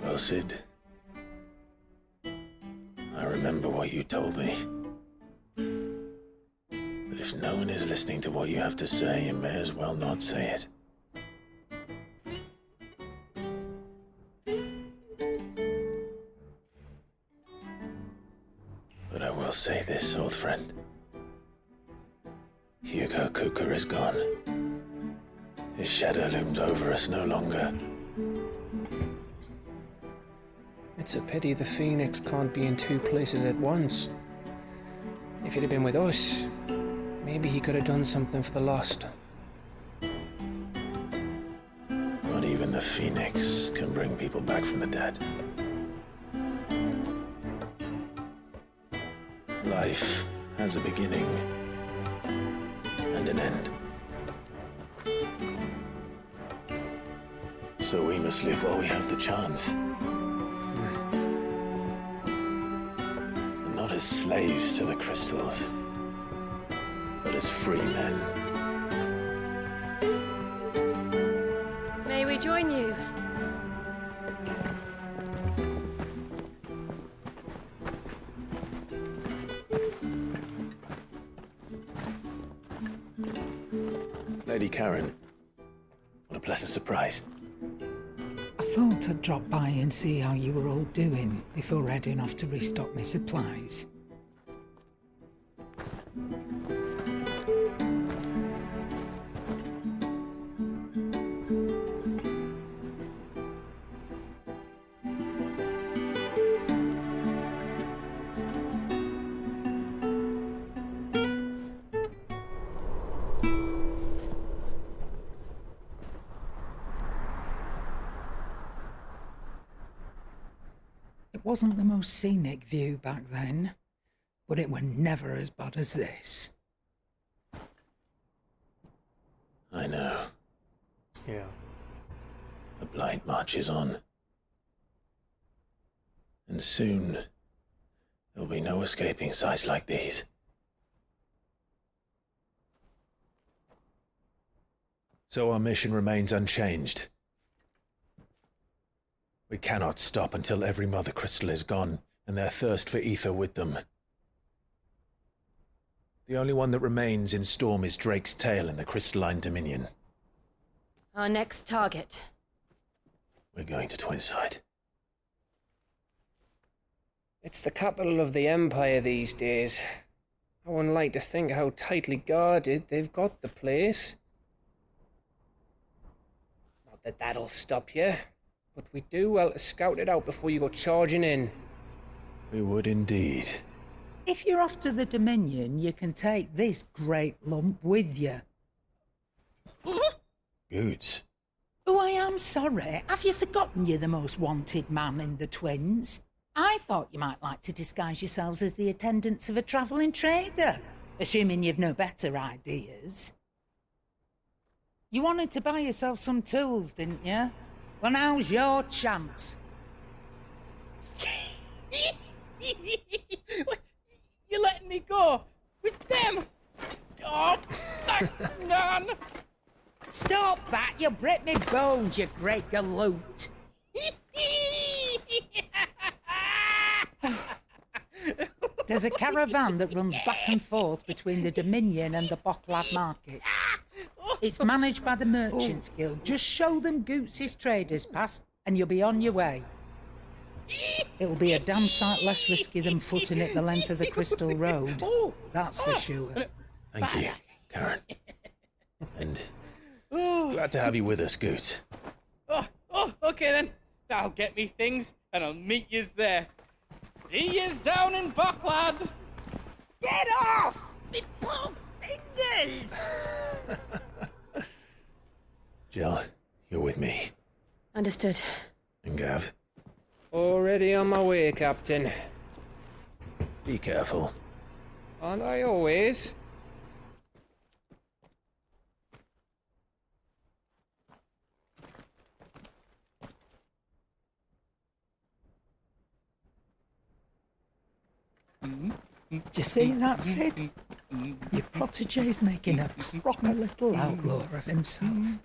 Well, Sid, I remember what you told me. But if no one is listening to what you have to say, you may as well not say it. But I will say this, old friend. Hugo Cooker is gone. His shadow looms over us no longer. It's a pity the Phoenix can't be in two places at once. If he'd have been with us, maybe he could have done something for the lost. Not even the Phoenix can bring people back from the dead. Life has a beginning and an end. So we must live while we have the chance. And not as slaves to the crystals, but as free men. May we join you? Lady Karen, what a pleasant surprise. I thought I'd drop by and see how you were all doing before heading off to restock my supplies. It wasn't the most scenic view back then, but it were never as bad as this. I I know. Yeah. The blight marches on. And soon, there'll be no escaping sights like these. So our mission remains unchanged. We cannot stop until every Mother Crystal is gone, and their thirst for ether with them. The only one that remains in Storm is Drake's tail in the Crystalline Dominion. Our next target. We're going to Twinside. It's the capital of the Empire these days. I wouldn't like to think how tightly guarded they've got the place. Not that that'll stop you, but we do well to scout it out before you go charging in. We would indeed. If you're off to the Dominion, you can take this great lump with you. Goods. Oh, I am sorry. Have you forgotten you're the most wanted man in the Twins? I thought you might like to disguise yourselves as the attendants of a travelling trader, assuming you've no better ideas. You wanted to buy yourself some tools, didn't you? Well, now's your chance. You're letting me go with them? Oh, thanks, Nan. Stop that! You'll break me bones, you great galoot. There's a caravan that runs back and forth between the Dominion and the Bocklad markets. It's managed by the Merchants Guild. Just show them Goots' traders pass and you'll be on your way. It'll be a damn sight less risky than footing it the length of the Crystal Road. That's for sure. Thank you, Karen. And glad to have you with us, Goots. Okay then. I'll get me things and I'll meet yous there. See yous down in Bocklad. Get off! Me poor fingers! Jill, you're with me. Understood. And Gav, Already on my way, Captain. be careful. Aren't I always? Do you see that, Sid? Your protege's making a proper little outlaw of himself.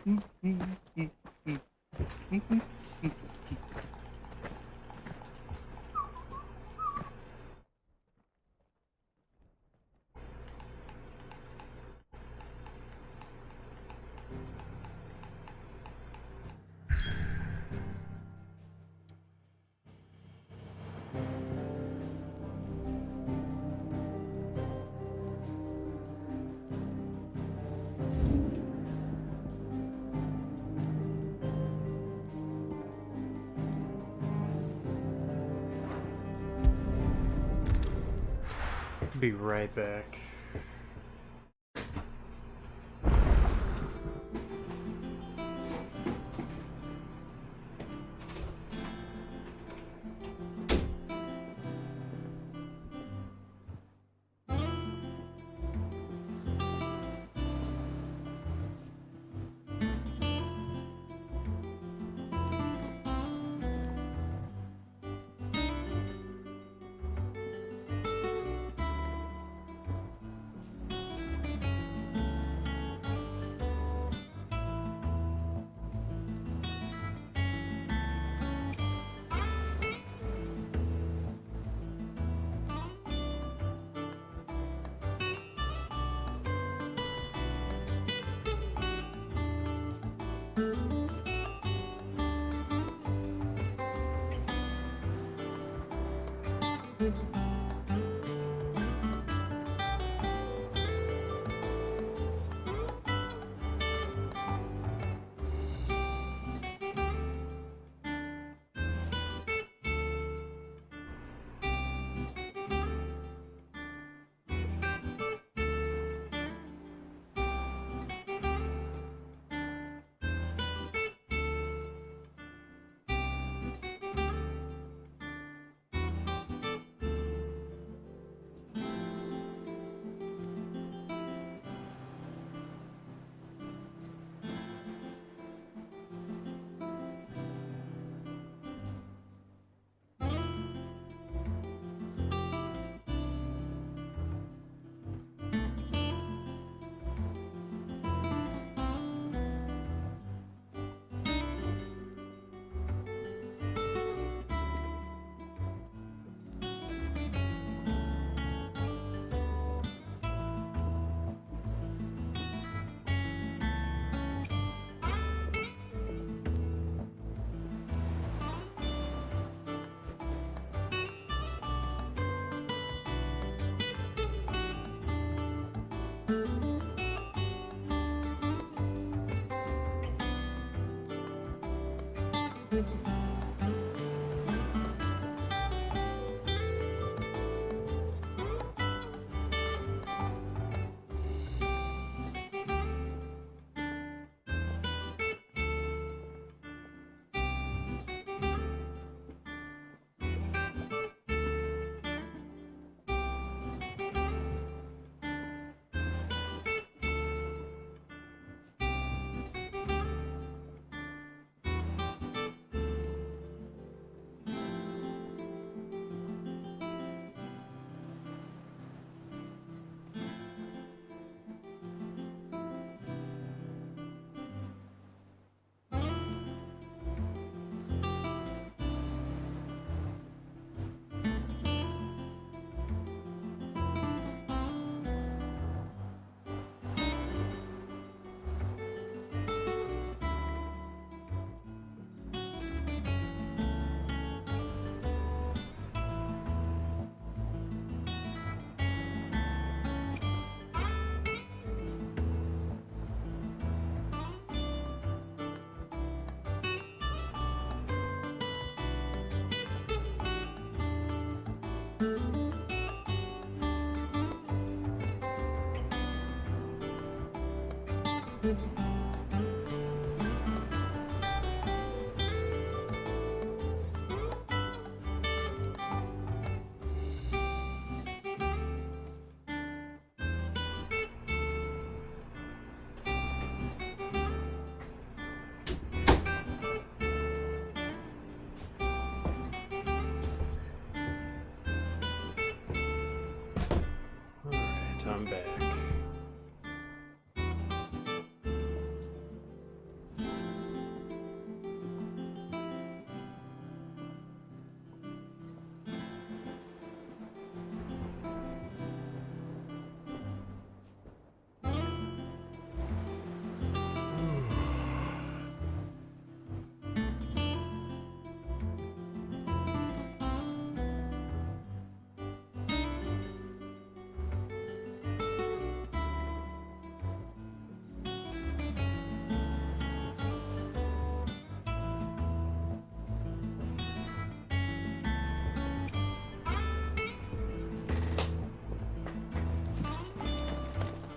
Be right back.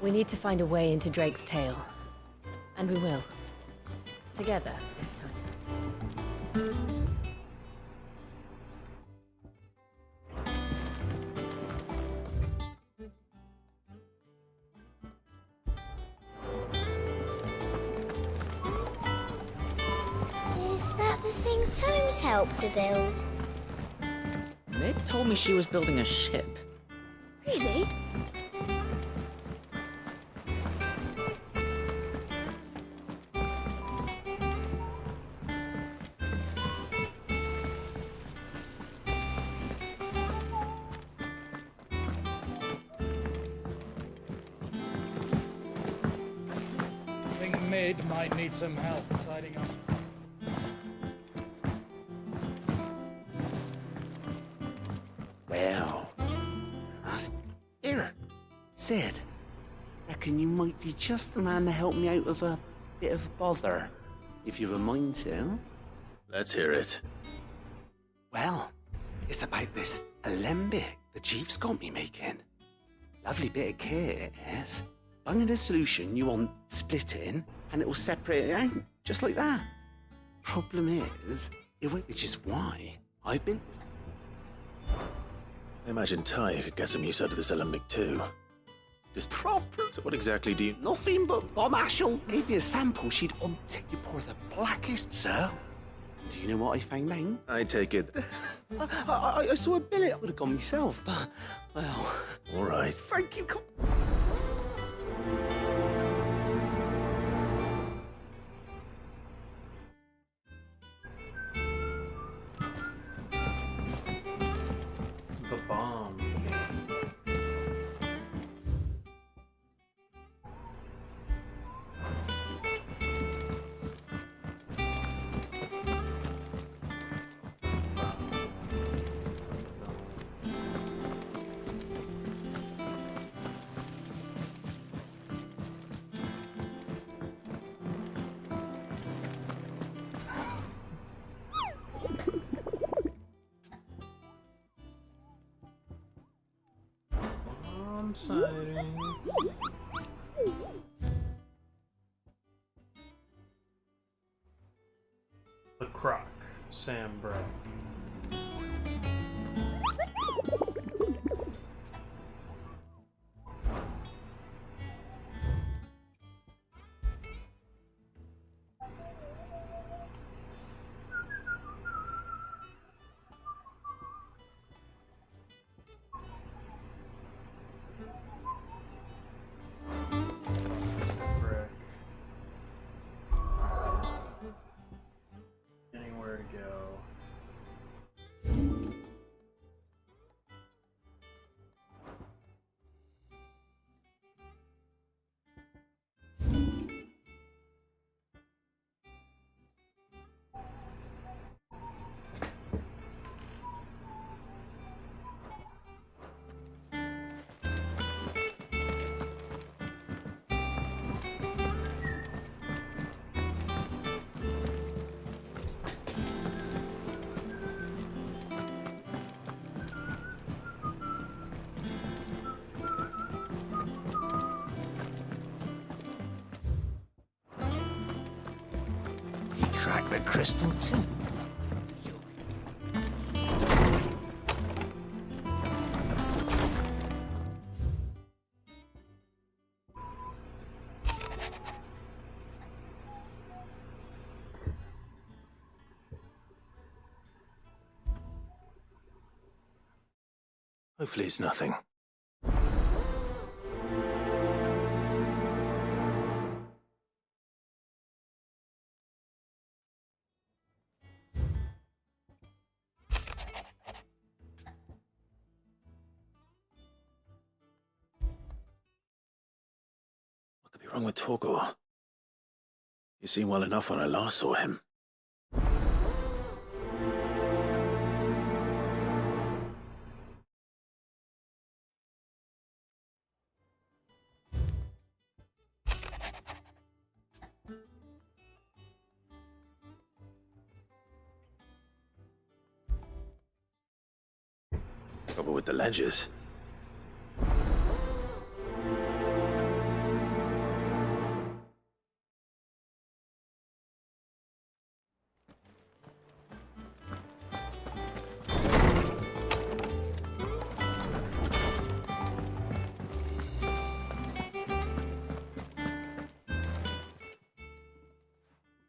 We need to find a way into Drake's tail. And we will. Together, this time. Is that the thing Tomes helped to build? Mid told me she was building a ship. Really? I think Mid might need some help tidying up. Well, here, Sid. Reckon you might be just the man to help me out of a bit of bother, if you've a mind to. Let's hear it. Well, it's about this alembic the chief's got me making. Lovely bit of kit it is. Bung in a solution you want splitting, and it will separate it out, just like that. Problem is, which is why I've been... I imagine Ty could get some use out of this alembic too. Just proper. So what exactly do you... Nothing but Bomb Ashel gave me a sample she'd you pour the blackest, sir. And do you know what I found out? I take it. I saw a billet. I would have gone myself, but, well... All right. Thank you. The bomb. Sightings. The Croc, Sam Bray. Anywhere to go. He cracked the crystal too. Hopefully it's nothing. What could be wrong with Torgor? He seemed well enough when I last saw him. Trouble with the ledges.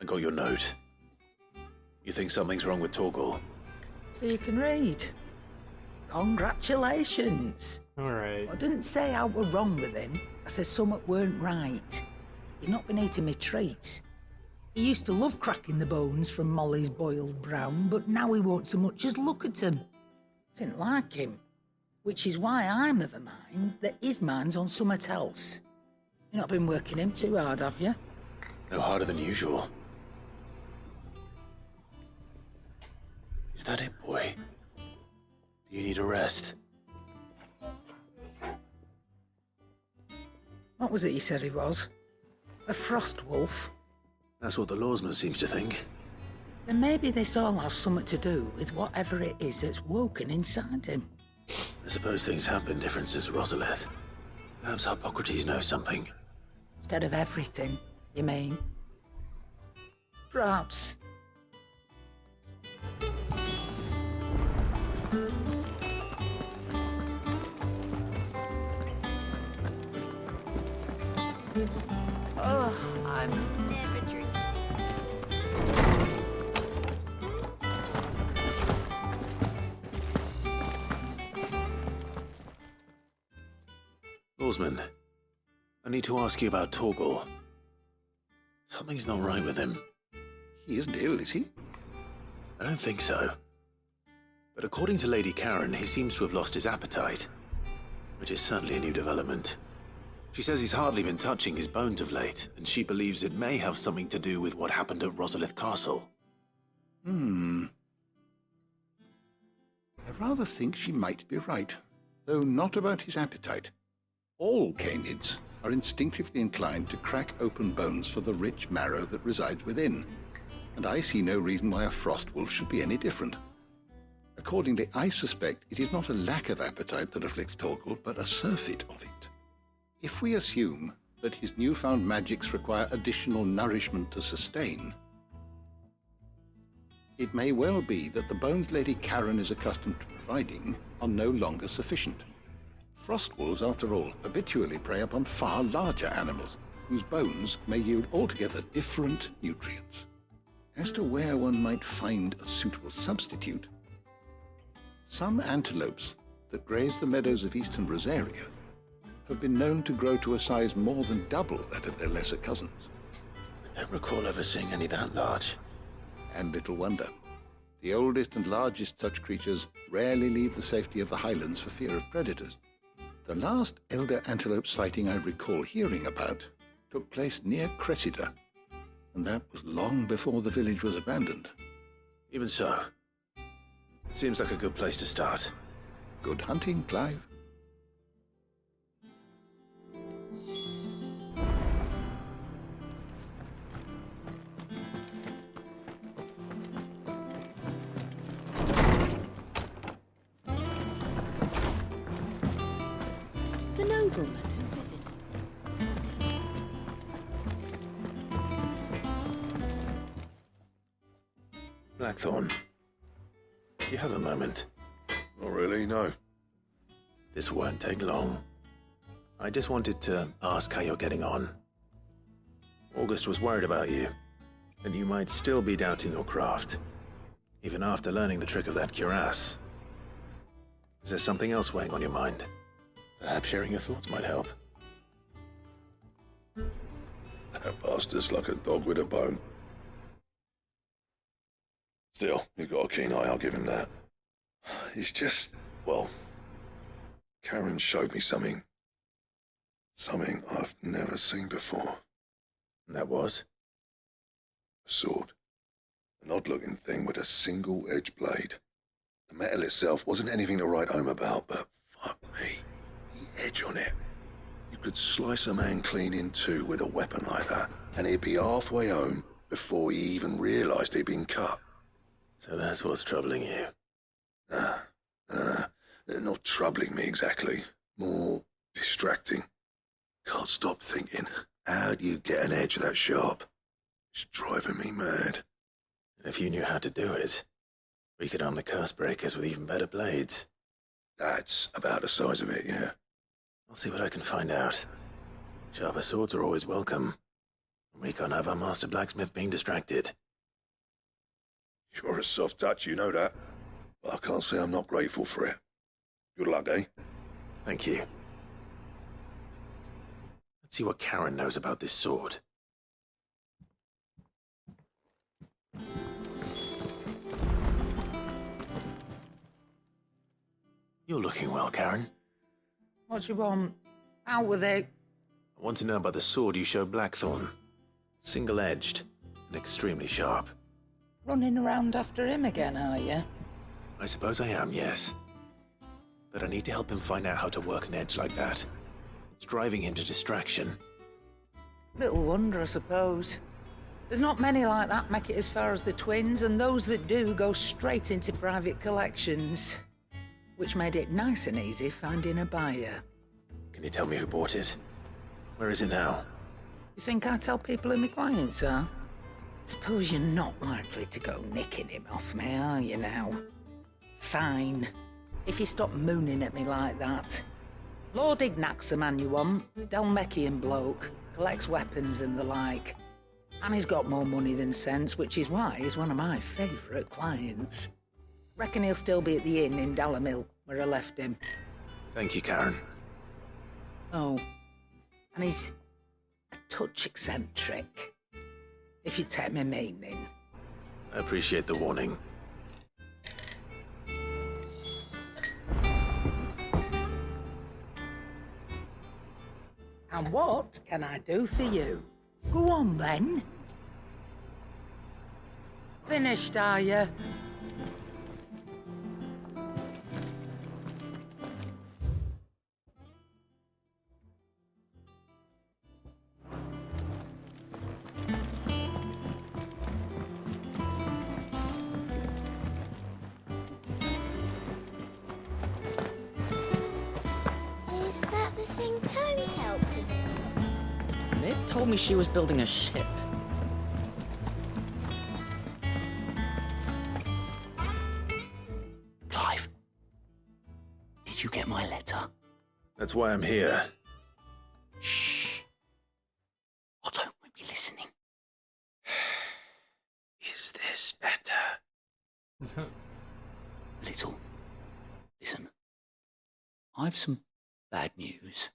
I got your note. You think something's wrong with Torgal? So you can read. Congratulations. All right. I didn't say I were wrong with him. I said something weren't right. He's not been eating me treats. He used to love cracking the bones from Molly's boiled brown, but now he won't so much as look at them. Didn't like him. Which is why I'm of a mind that his mind's on something else. You've not been working him too hard, have you? No harder than usual. Is that it, boy? Do you need a rest? What was it you said he was? A frost wolf? That's what the lawsman seems to think. Then maybe this all has something to do with whatever it is that's woken inside him. I suppose things have been different since Rosalith. Perhaps Hippocrates knows something. Instead of everything, you mean? Perhaps. Oh, I'm never drinking. Lawsman, I need to ask you about Torgal. Something's not right with him. He isn't ill, is he? I don't think so. But according to Lady Karen, he seems to have lost his appetite, which is certainly a new development. She says he's hardly been touching his bones of late, and she believes it may have something to do with what happened at Rosalith Castle. I rather think she might be right, though not about his appetite. All canids are instinctively inclined to crack open bones for the rich marrow that resides within, and I see no reason why a frost wolf should be any different. Accordingly, I suspect it is not a lack of appetite that afflicts Torgal, but a surfeit of it. If we assume that his newfound magics require additional nourishment to sustain, it may well be that the bones Lady Karen is accustomed to providing are no longer sufficient. Frost wolves, after all, habitually prey upon far larger animals, whose bones may yield altogether different nutrients. As to where one might find a suitable substitute, some antelopes that graze the meadows of eastern Rosaria have been known to grow to a size more than double that of their lesser cousins. I don't recall ever seeing any that large. And little wonder. The oldest and largest such creatures rarely leave the safety of the highlands for fear of predators. The last elder antelope sighting I recall hearing about took place near Cressida, and that was long before the village was abandoned. Even so, it seems like a good place to start. Good hunting, Clive. The nobleman who visited. Blackthorn, do you have a moment? Not really, no. This won't take long. I just wanted to ask how you're getting on. August was worried about you, and you might still be doubting your craft, even after learning the trick of that cuirass. Is there something else weighing on your mind? Perhaps sharing your thoughts might help. That bastard's like a dog with a bone. Still, you've got a keen eye, I'll give him that. He's just, well, Karen showed me something. Something I've never seen before. And that was? A sword. An odd-looking thing with a single-edged blade. The metal itself wasn't anything to write home about, but fuck me, the edge on it. You could slice a man clean in two with a weapon like that, and he'd be halfway home before he even realised he'd been cut. So that's what's troubling you? Nah. They're not troubling me exactly. More distracting. Can't stop thinking, how do you get an edge that sharp? It's driving me mad. And if you knew how to do it, we could arm the curse breakers with even better blades. That's about the size of it, yeah. I'll see what I can find out. Sharper swords are always welcome. We can't have our master blacksmith being distracted. You're a soft touch, you know that. But I can't say I'm not grateful for it. Good luck, eh? Thank you. Let's see what Karen knows about this sword. You're looking well, Karen. What do you want? Out with it. I want to know about the sword you showed Blackthorn. Single-edged and extremely sharp. Running around after him again, are you? I suppose I am, yes. But I need to help him find out how to work an edge like that. It's driving him to distraction. Little wonder, I suppose. There's not many like that make it as far as the twins, and those that do go straight into private collections. Which made it nice and easy finding a buyer. Can you tell me who bought it? Where is it now? You think I tell people who my clients are? Suppose you're not likely to go nicking him off me, are you now? Fine. If you stop mooning at me like that. Lord Ignac's the man you want. Dalmecian bloke. Collects weapons and the like. And he's got more money than sense, which is why he's one of my favourite clients. Reckon he'll still be at the inn in Dalamil, where I left him. Thank you, Karen. Oh, and he's a touch eccentric, if you take my meaning. I appreciate the warning. And what can I do for you? Go on, then. Finished, are you? Is that the thing Tomes helped to build? Ned told me she was building a ship. Clive, did you get my letter? That's why I'm here. Shh. Otto won't be listening. Is this better? Little. Listen. I've some bad news.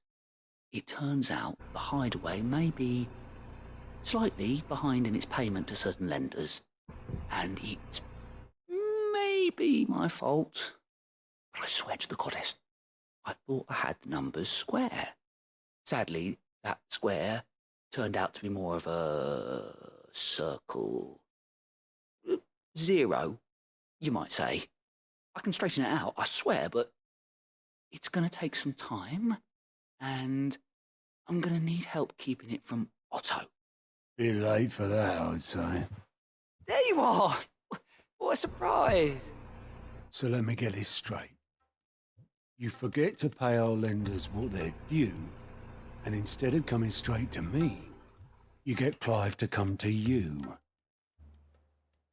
It turns out the Hideaway may be slightly behind in its payment to certain lenders, and it may be my fault. But I swear to the goddess, I thought I had the numbers square. Sadly, that square turned out to be more of a circle. Zero, you might say. I can straighten it out, I swear, but it's going to take some time, and I'm going to need help keeping it from Otto. Bit late for that, I'd say. There you are! What a surprise! So let me get this straight. You forget to pay our lenders what they're due, and instead of coming straight to me, you get Clive to come to you.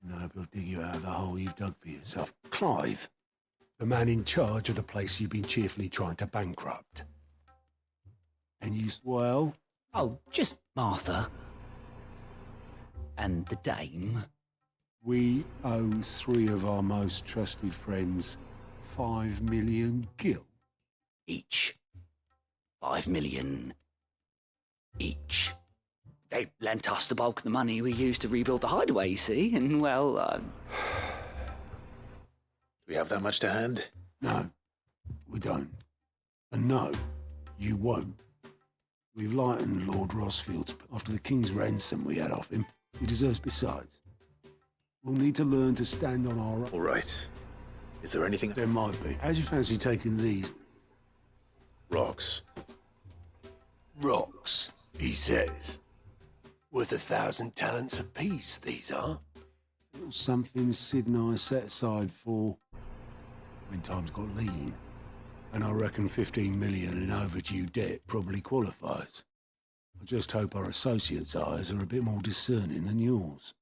And I hope he'll dig you out of the hole you've dug for yourself. Clive, the man in charge of the place you've been cheerfully trying to bankrupt. And you, well? Oh, just Martha. And the dame. We owe 3 of our most trusted friends 5 million gil. Each. 5 million each. They lent us the bulk of the money we used to rebuild the Hideaway, you see, and well, Do we have that much to hand? No, we don't. And no, you won't. We've lightened Lord Rosfield's after the King's ransom we had off him. He deserves besides. We'll need to learn to stand on our own. All right. Is there anything? There might be. How'd you fancy taking these? Rocks. Rocks, he says. Worth 1,000 talents apiece, these are. Little something Sid and I set aside for when times got lean. And I reckon 15 million in overdue debt probably qualifies. I just hope our associates' eyes are a bit more discerning than yours.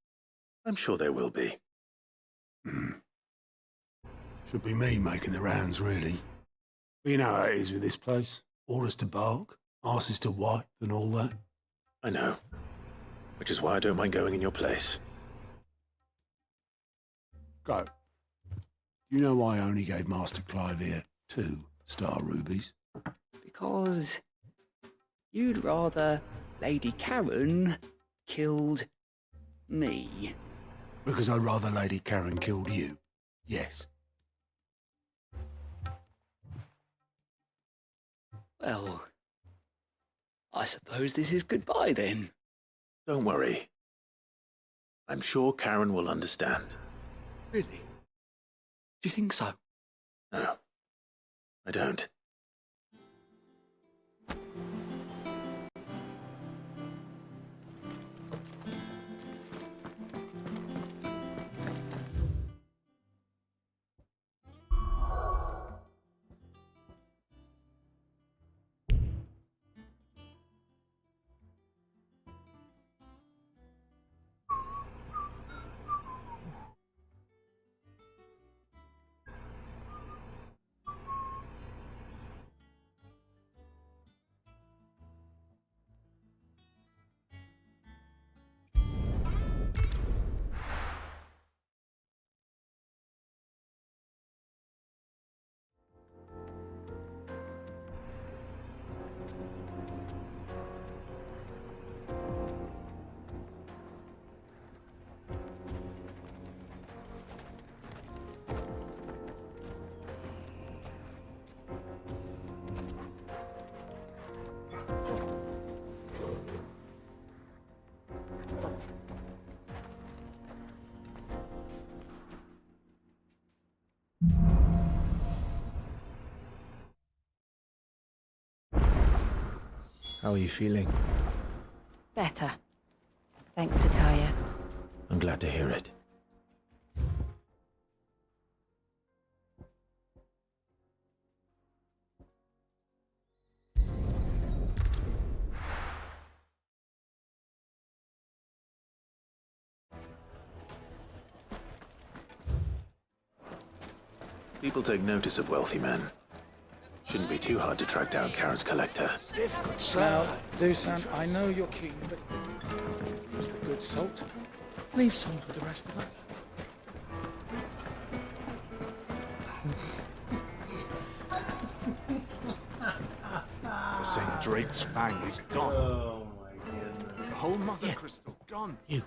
I'm sure they will be. Should be me making the rounds, really. But you know how it is with this place. Orders to bark, asses to wipe, and all that. I know. Which is why I don't mind going in your place. Go. You know why I only gave Master Clive here 2 star rubies? Because you'd rather Lady Karen killed me. Because I'd rather Lady Karen killed you. Yes. Well, I suppose this is goodbye then. Don't worry. I'm sure Karen will understand. Really? Do you think so? No, I don't. How are you feeling? Better. Thanks to Taya. I'm glad to hear it. People take notice of wealthy men. Shouldn't be too hard to track down Karen's collector. If good sir. Now, Dusan, I know you're keen, but use the good salt. Leave some for the rest of us. The St. Drake's Fang is gone. Oh my goodness. The whole Mother Crystal gone. You.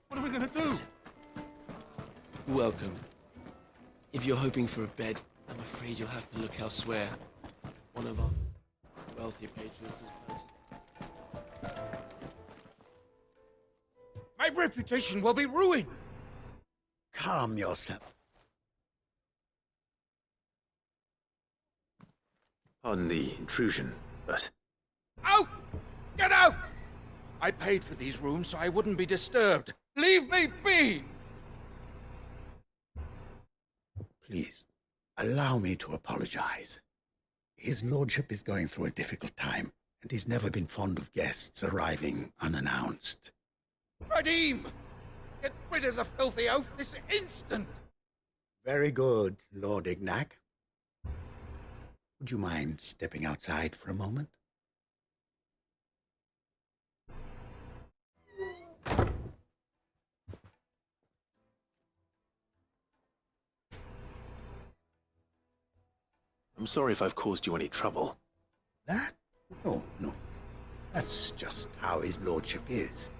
What are we gonna do? Welcome. If you're hoping for a bed, I'm afraid you'll have to look elsewhere. One of our wealthy patrons has purchased. My reputation will be ruined. Calm yourself. Pardon the intrusion, but... Out! Get out! I paid for these rooms so I wouldn't be disturbed. Leave me be! Please, allow me to apologize. His lordship is going through a difficult time, and he's never been fond of guests arriving unannounced. Radim! Get rid of the filthy oaf this instant! Very good, Lord Ignac. Would you mind stepping outside for a moment? I'm sorry if I've caused you any trouble. That? No. That's just how his lordship is.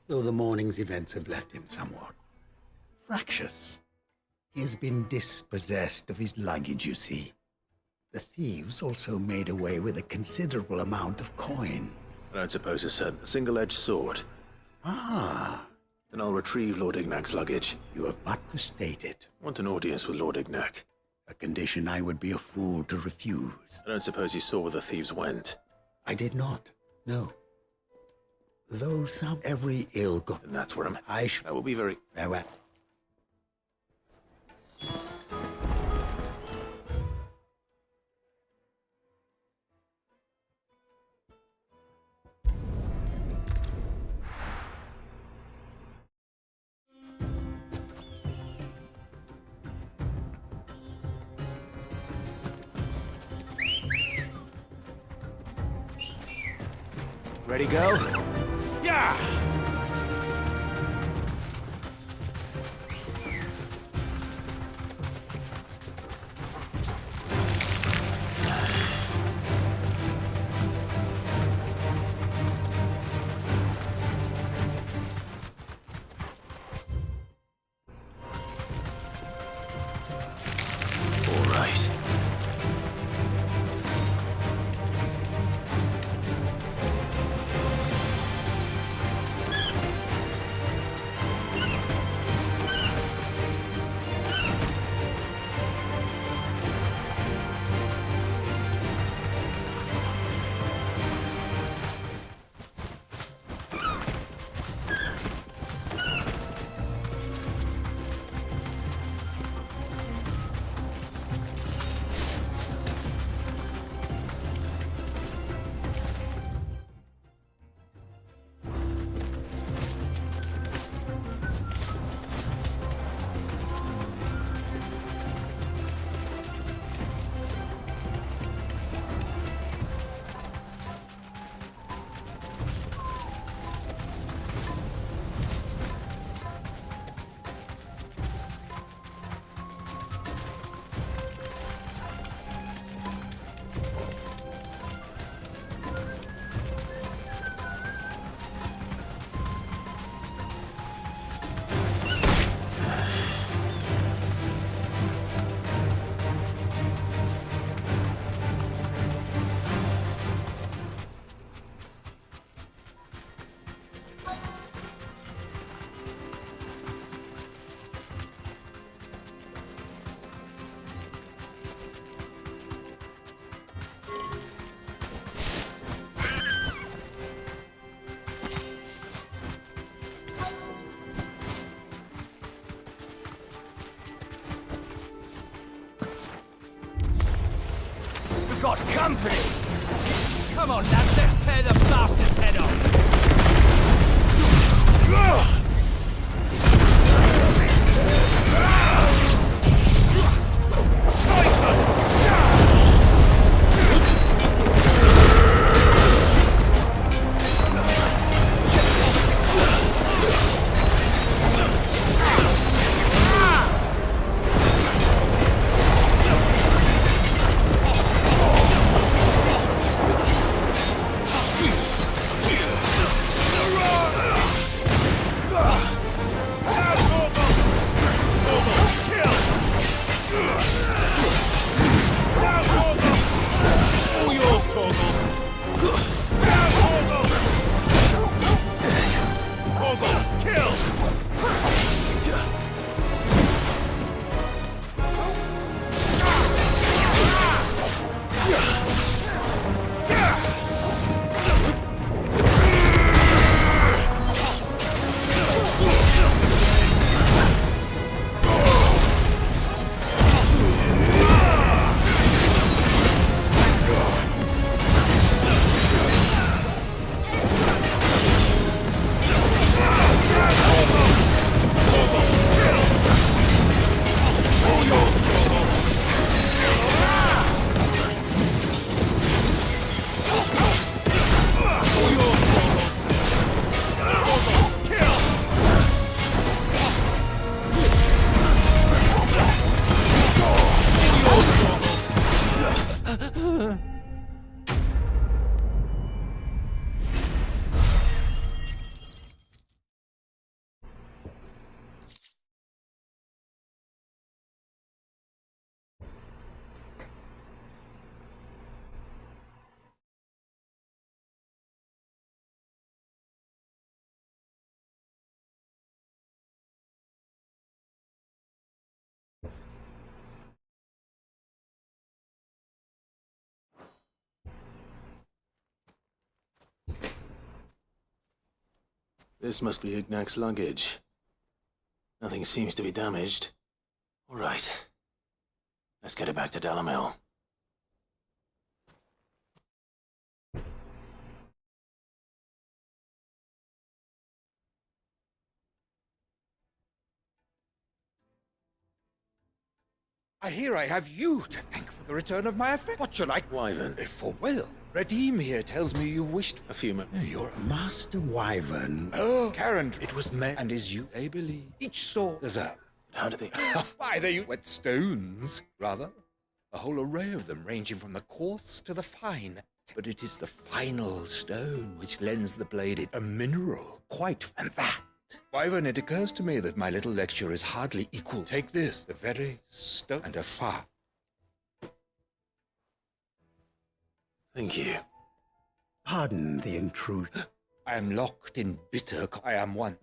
Though the morning's events have left him somewhat fractious. He has been dispossessed of his luggage, you see. The thieves also made away with a considerable amount of coin. I don't suppose a single-edged sword. Ah. Then I'll retrieve Lord Ignac's luggage. You have but to state it. Want an audience with Lord Ignac. A condition I would be a fool to refuse. I don't suppose you saw where the thieves went. I did not, no. Though some every ill go... And that's where I'm... I will be very... Farewell. Ready, go? Yeah! Got company! Come on, lads, let's tear the bastard's head off! This must be Ignac's luggage. Nothing seems to be damaged. All right. Let's get it back to Dalamil. I hear I have you to thank for the return of my affection. What shall I... Wyvern. For well, Radim here tells me you wished a few minutes. You're a master wyvern. Oh, Karen, it was me, and as you, they believe. Each saw there's a... How do they... Why, they use whetstones, rather. A whole array of them, ranging from the coarse to the fine. But it is the final stone which lends the blade a mineral. Quite, and that. Wyvern, it occurs to me that my little lecture is hardly equal. Take this, the very stone, and a far. Thank you. Pardon the intrusion. I am locked in bitter... I am one.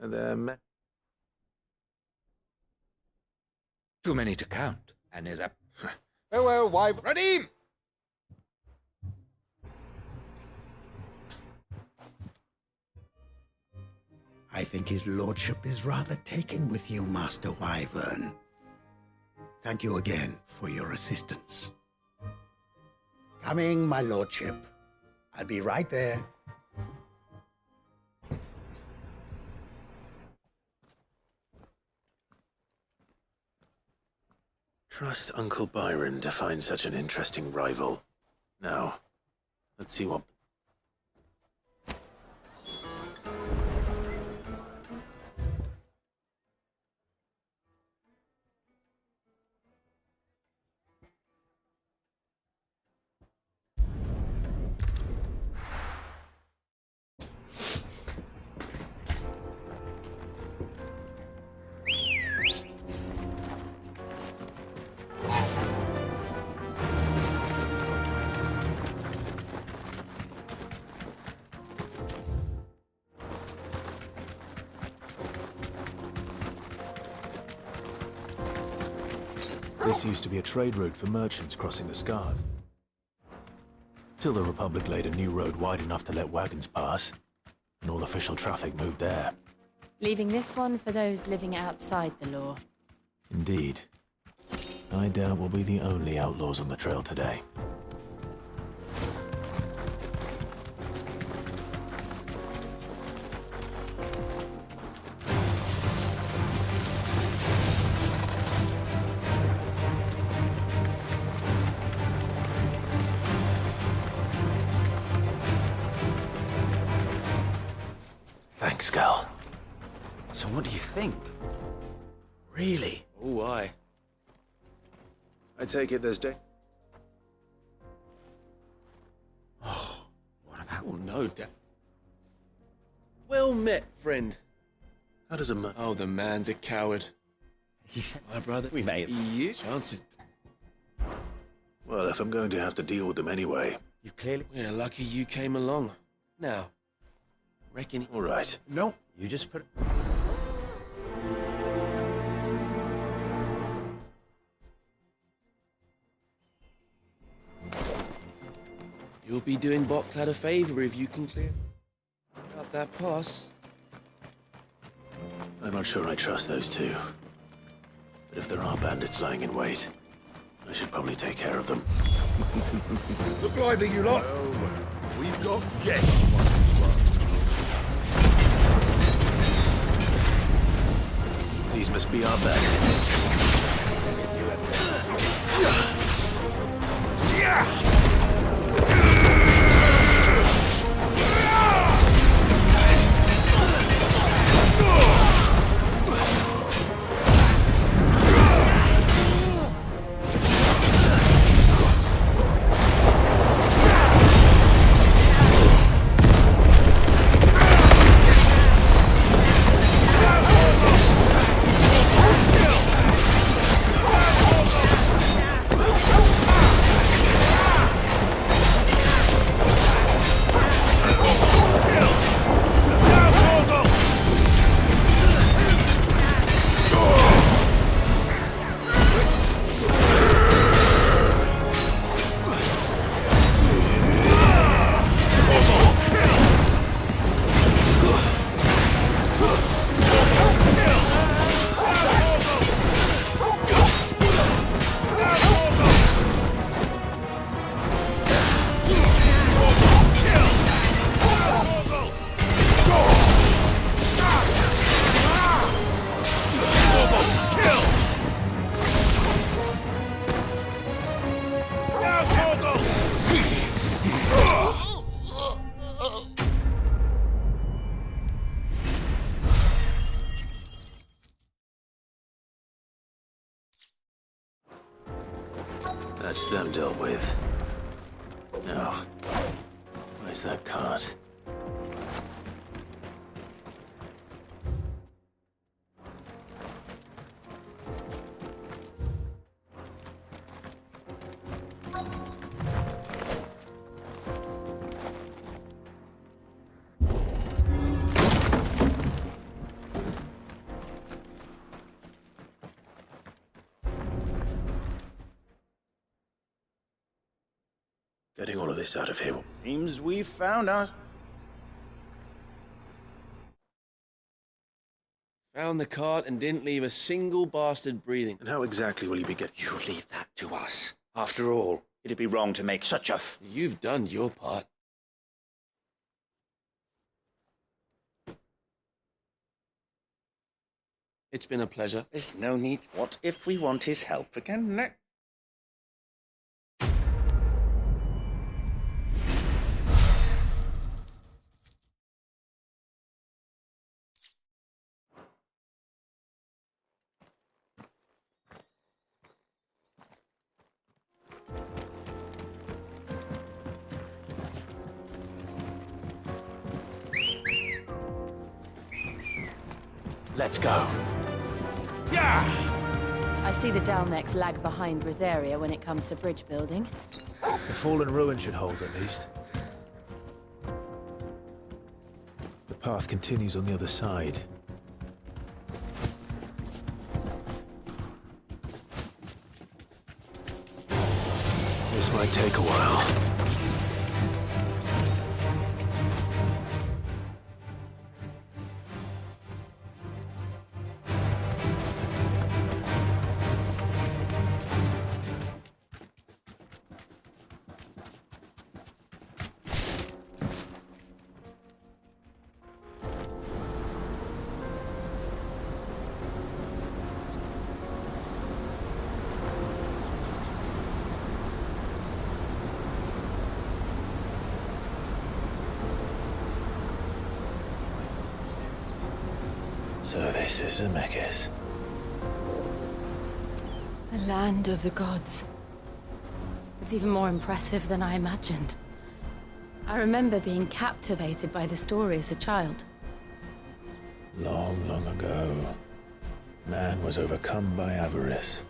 Too many to count, and is a... Farewell, Wyvern. Radim! I think his lordship is rather taken with you, Master Wyvern. Thank you again for your assistance. Coming, my lordship. I'll be right there. Trust Uncle Byron to find such an interesting rival. Now, let's see what... This used to be a trade route for merchants crossing the Scarth. Till the Republic laid a new road wide enough to let wagons pass, and all official traffic moved there. Leaving this one for those living outside the law. Indeed. I doubt we'll be the only outlaws on the trail today. Thanks, Gal. So what do you think? Really? Oh, aye. I take it there's What about... Oh, no doubt. Well met, friend. How does a man... Oh, the man's a coward. He said... My brother... We may have... You? Chances... Well, if I'm going to have to deal with them anyway... You've clearly... We're lucky you came along. Now, reckon... All right. No, you just put... You'll be doing Boklad a favor if you can clear out that pass. I'm not sure I trust those two. But if there are bandits lying in wait, I should probably take care of them. Look lively, you lot. We've got guests. These must be our bandits. That's them dealt with. Now, where's that cart? Getting all of this out of here. Seems we've found us. Found the cart and didn't leave a single bastard breathing. And how exactly will you be getting... You leave that to us. After all, it'd be wrong to make such a You've done your part. It's been a pleasure. There's no need. What if we want his help again? Let's go. I see the Dalmex lag behind Rosaria when it comes to bridge building. The fallen ruin should hold, at least. The path continues on the other side. This might take a while. So this is Zemeckis. The land of the gods. It's even more impressive than I imagined. I remember being captivated by the story as a child. Long, long ago, man was overcome by avarice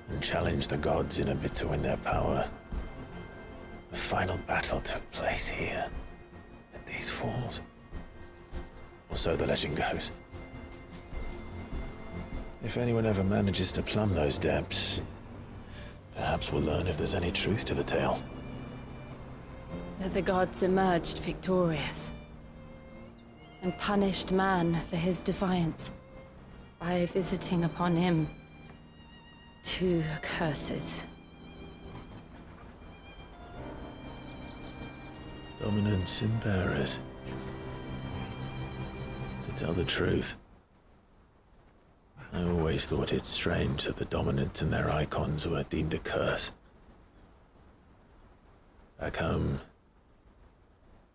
and challenged the gods in a bid to win their power. The final battle took place here, at these falls. Or so the legend goes. If anyone ever manages to plumb those depths, perhaps we'll learn if there's any truth to the tale. That the gods emerged victorious and punished man for his defiance by visiting upon him 2 curses. Dominance in bearers. To tell the truth, I always thought it strange that the dominant and their icons were deemed a curse. Back home,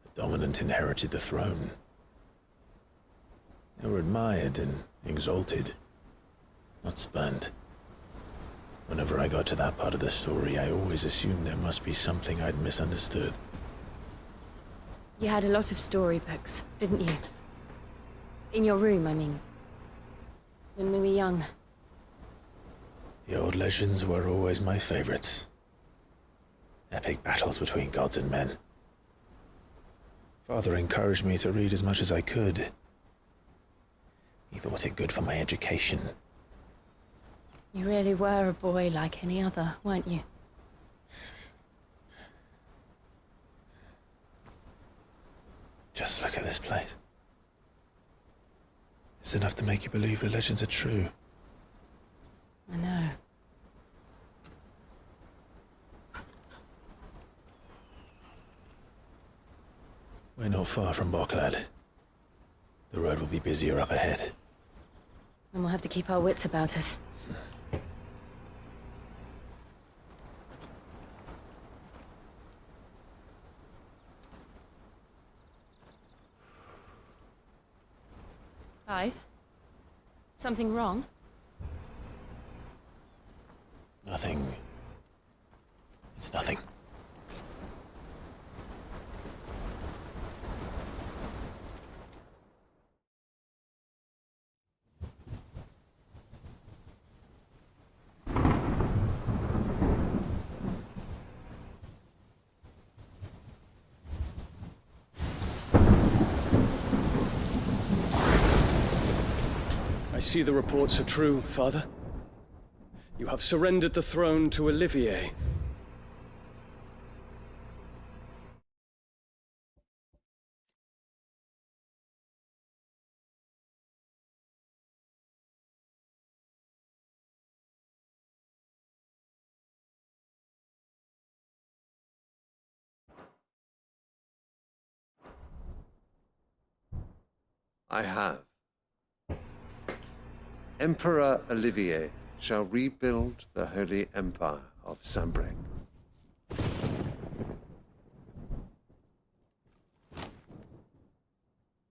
the dominant inherited the throne. They were admired and exalted, not spurned. Whenever I got to that part of the story, I always assumed there must be something I'd misunderstood. You had a lot of storybooks, didn't you? In your room, I mean. When we were young. The old legends were always my favorites. Epic battles between gods and men. Father encouraged me to read as much as I could. He thought it good for my education. You really were a boy like any other, weren't you? Just look at this place. It's enough to make you believe the legends are true. I know. We're not far from Boklad. The road will be busier up ahead. And we'll have to keep our wits about us. Clive? Something wrong? Nothing It's nothing. I see the reports are true, Father. You have surrendered the throne to Olivier. I have. Emperor Olivier shall rebuild the Holy Empire of Sambrec.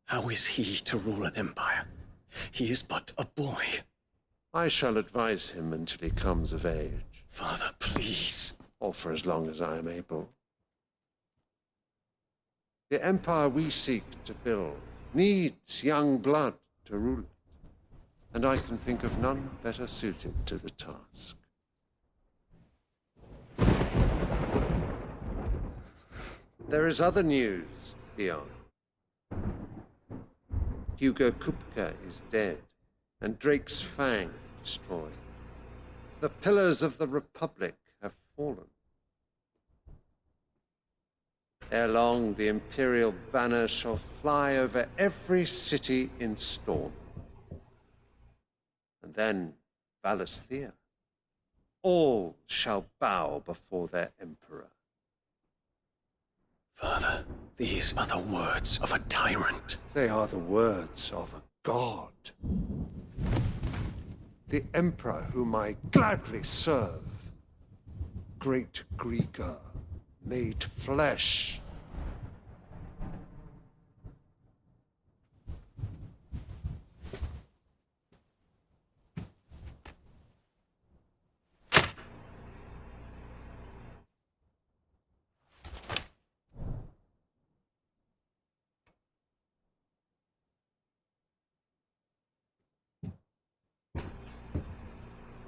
How is he to rule an empire? He is but a boy. I shall advise him until he comes of age. Father, please. Or for as long as I am able. The empire we seek to build needs young blood to rule it, and I can think of none better suited to the task. There is other news, Leon. Hugo Kupka is dead, and Drake's Fang destroyed. The pillars of the Republic have fallen. Ere long, the Imperial banner shall fly over every city in Storm. And then Valisthea. All shall bow before their Emperor. Father, these are the words of a tyrant. They are the words of a god. The Emperor whom I gladly serve. Great Greeker, made flesh.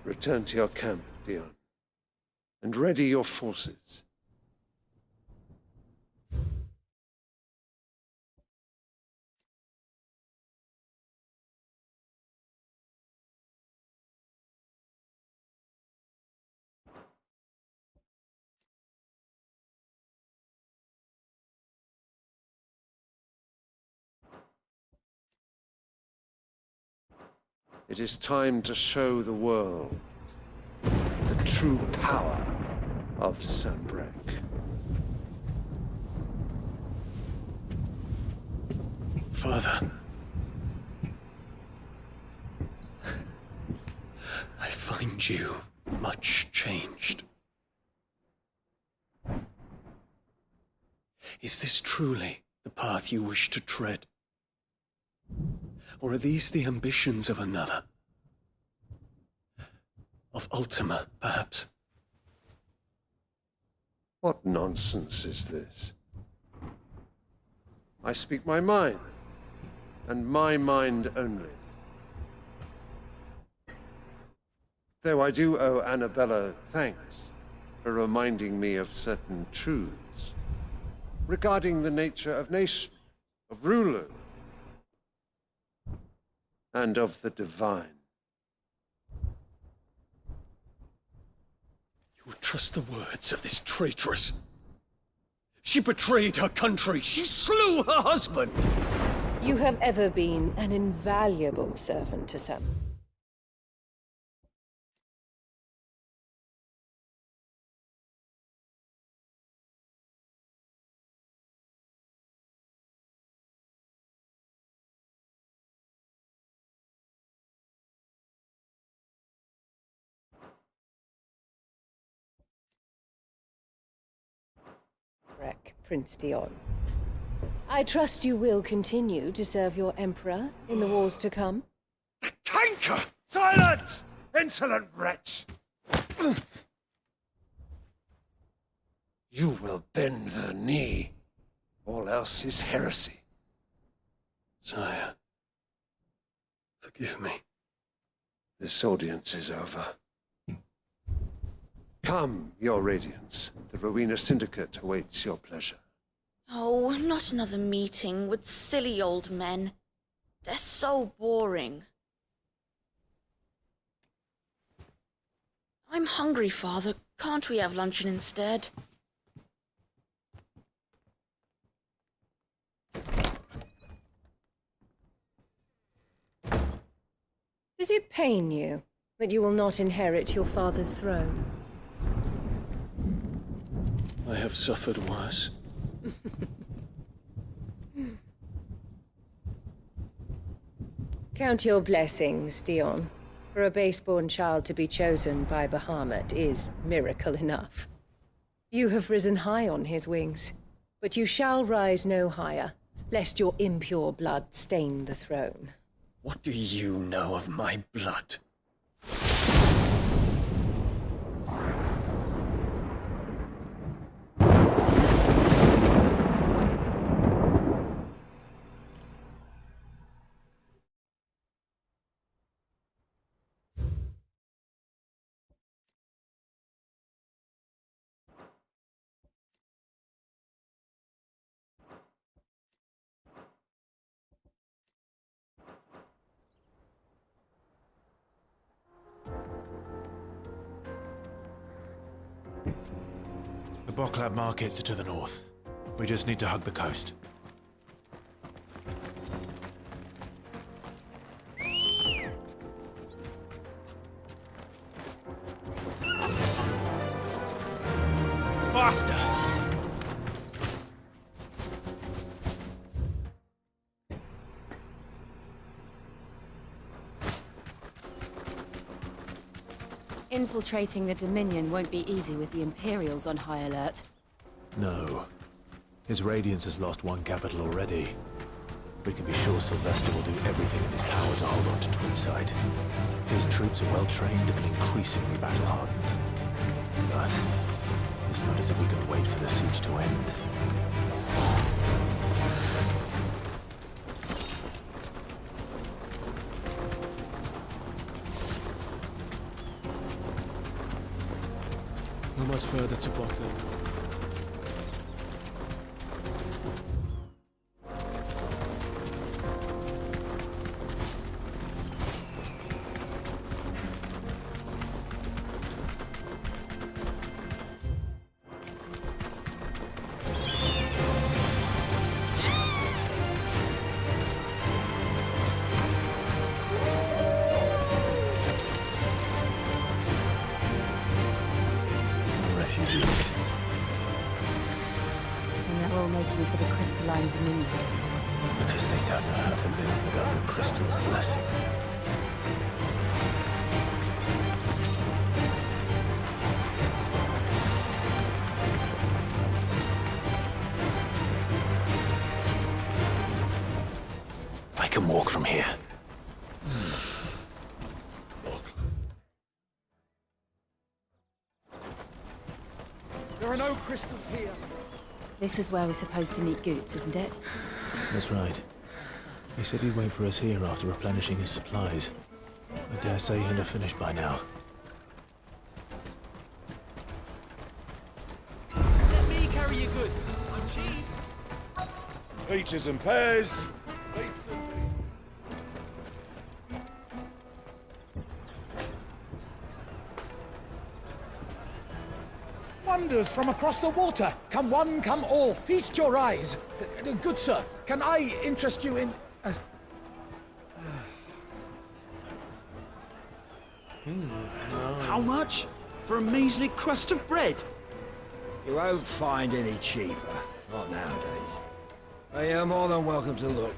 Return to your camp, Dion, and ready your forces. It is time to show the world the true power of Sambrec. Father, I find you much changed. Is this truly the path you wish to tread? Or are these the ambitions of another? Of Ultima, perhaps? What nonsense is this? I speak my mind, and my mind only. Though I do owe Annabella thanks for reminding me of certain truths regarding the nature of nations, of rulers, and of the divine. You trust the words of this traitress? She betrayed her country. She slew her husband. You have ever been an invaluable servant to Sam. Prince Dion. I trust you will continue to serve your Emperor in the wars to come. Canker! Silence! Insolent wretch! You will bend the knee. All else is heresy. Sire, forgive me. This audience is over. Come, your radiance. The Rowena Syndicate awaits your pleasure. Oh, not another meeting with silly old men. They're so boring. I'm hungry, Father. Can't we have luncheon instead? Does it pain you that you will not inherit your father's throne? I have suffered worse. Count your blessings, Dion. For a base-born child to be chosen by Bahamut is miracle enough. You have risen high on his wings, but you shall rise no higher, lest your impure blood stain the throne. What do you know of my blood? The Boklab markets are to the north. We just need to hug the coast. Faster! Infiltrating the Dominion won't be easy with the Imperials on high alert. No. His Radiance has lost one capital already. We can be sure Sylvester will do everything in his power to hold on to Twinside. His troops are well-trained and increasingly battle-hardened. But it's not as if we can wait for the siege to end. Not much further to block them. Refugees. And they're all making for the crystalline Dominion. Because they don't know how to live without the crystal's blessing. I can walk from here. There are no crystals here. This is where we're supposed to meet Goots, isn't it? That's right. He said he'd wait for us here after replenishing his supplies. I dare say he'll have finished by now. Let me carry your goods. I'm cheap. Peaches and pears. Wonders from across the water. Come one, come all. Feast your eyes. Good sir, can I interest you in... How much? For a measly crust of bread? You won't find any cheaper. Not nowadays. But you're more than welcome to look.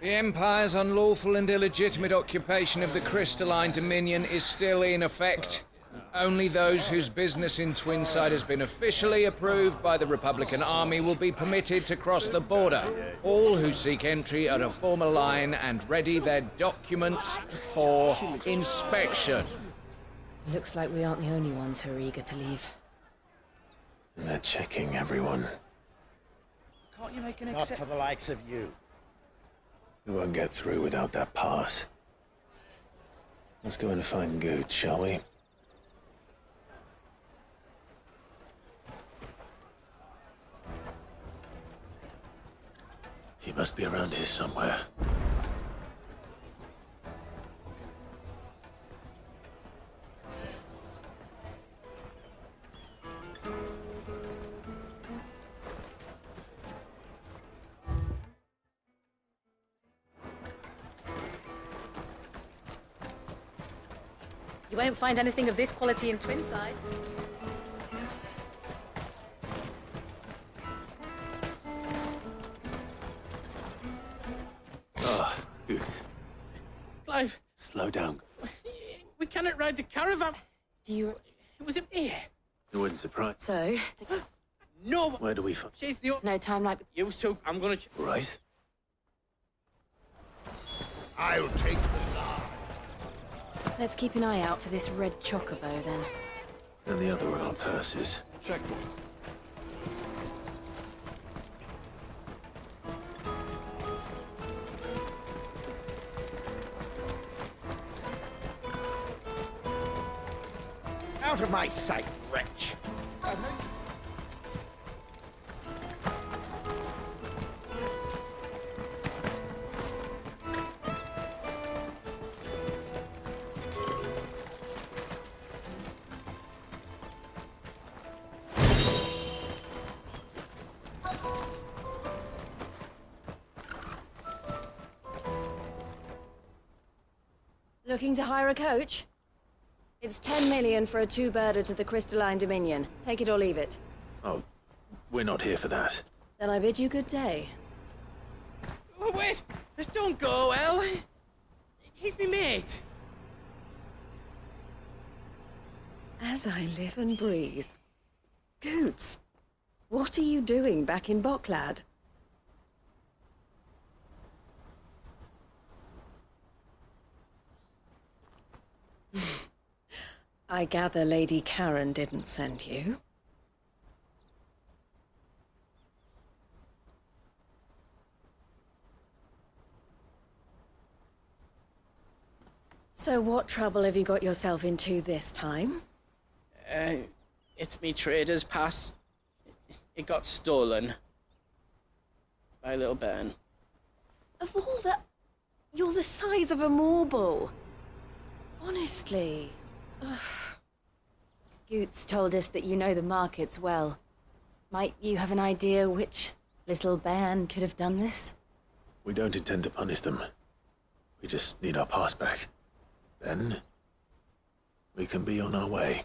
The Empire's unlawful and illegitimate occupation of the Crystalline Dominion is still in effect. Only those whose business in Twinside has been officially approved by the Republican Army will be permitted to cross the border. All who seek entry are to form a line and ready their documents for inspection. Looks like we aren't the only ones who are eager to leave. And they're checking everyone. Can't you make an Not exception? for the likes of you. We won't get through without that pass. Let's go in and find Good, shall we? He must be around here somewhere. You won't find anything of this quality in Twinside. Oh, Good. Clive, Slow down. we cannot ride the caravan. Do you... Was it here? It wouldn't surprise. So... No. Where do we find? She's the... No time like... Used to. I'm gonna... Right. I'll take the line. Let's keep an eye out for this red chocobo, then. And the other on our purses. Checkpoint. Out of my sight, wretch! Looking to hire a coach? It's 10 million for a two-birder to the Crystalline Dominion. Take it or leave it. Oh, we're not here for that. Then I bid you good day. Oh, wait! Don't go, El. He's me mate. As I live and breathe. Goots, what are you doing back in Bocklad? I gather Lady Karen didn't send you. So what trouble have you got yourself into this time? It's me trader's pass. It got stolen. By little Ben. Of all the... You're the size of a marble. Honestly. Ugh. Goots told us that you know the markets well. Might you have an idea which little bairn could have done this? We don't intend to punish them. We just need our pass back. Then, we can be on our way.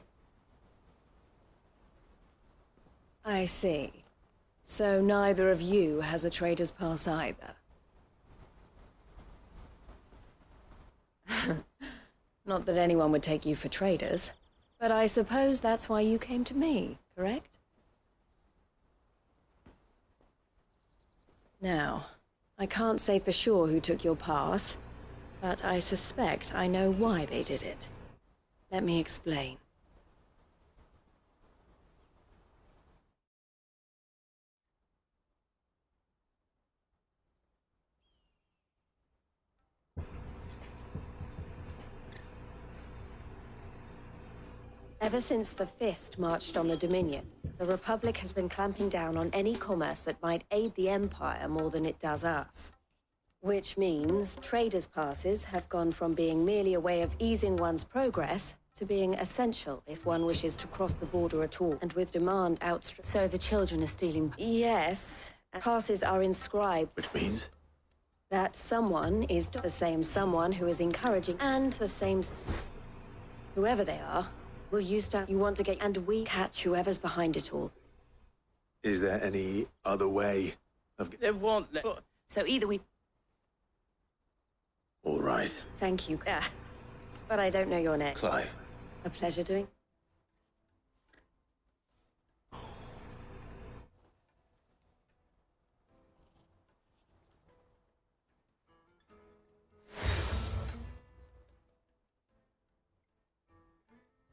I see. So neither of you has a trader's pass either. Not that anyone would take you for traders, but I suppose that's why you came to me, correct? Now, I can't say for sure who took your pass, but I suspect I know why they did it. Let me explain. Ever since the Fist marched on the Dominion, the Republic has been clamping down on any commerce that might aid the Empire more than it does us. Which means traders' passes have gone from being merely a way of easing one's progress to being essential if one wishes to cross the border at all, and with demand outstripping. So the children are stealing... Yes. Passes are inscribed. Which means? That someone is the same someone who is encouraging, and the same... Whoever they are, will you stand... You want to get... And we catch whoever's behind it all. Is there any other way of... They won't let... So either we... All right. Thank you. But I don't know your name. Clive. A pleasure doing.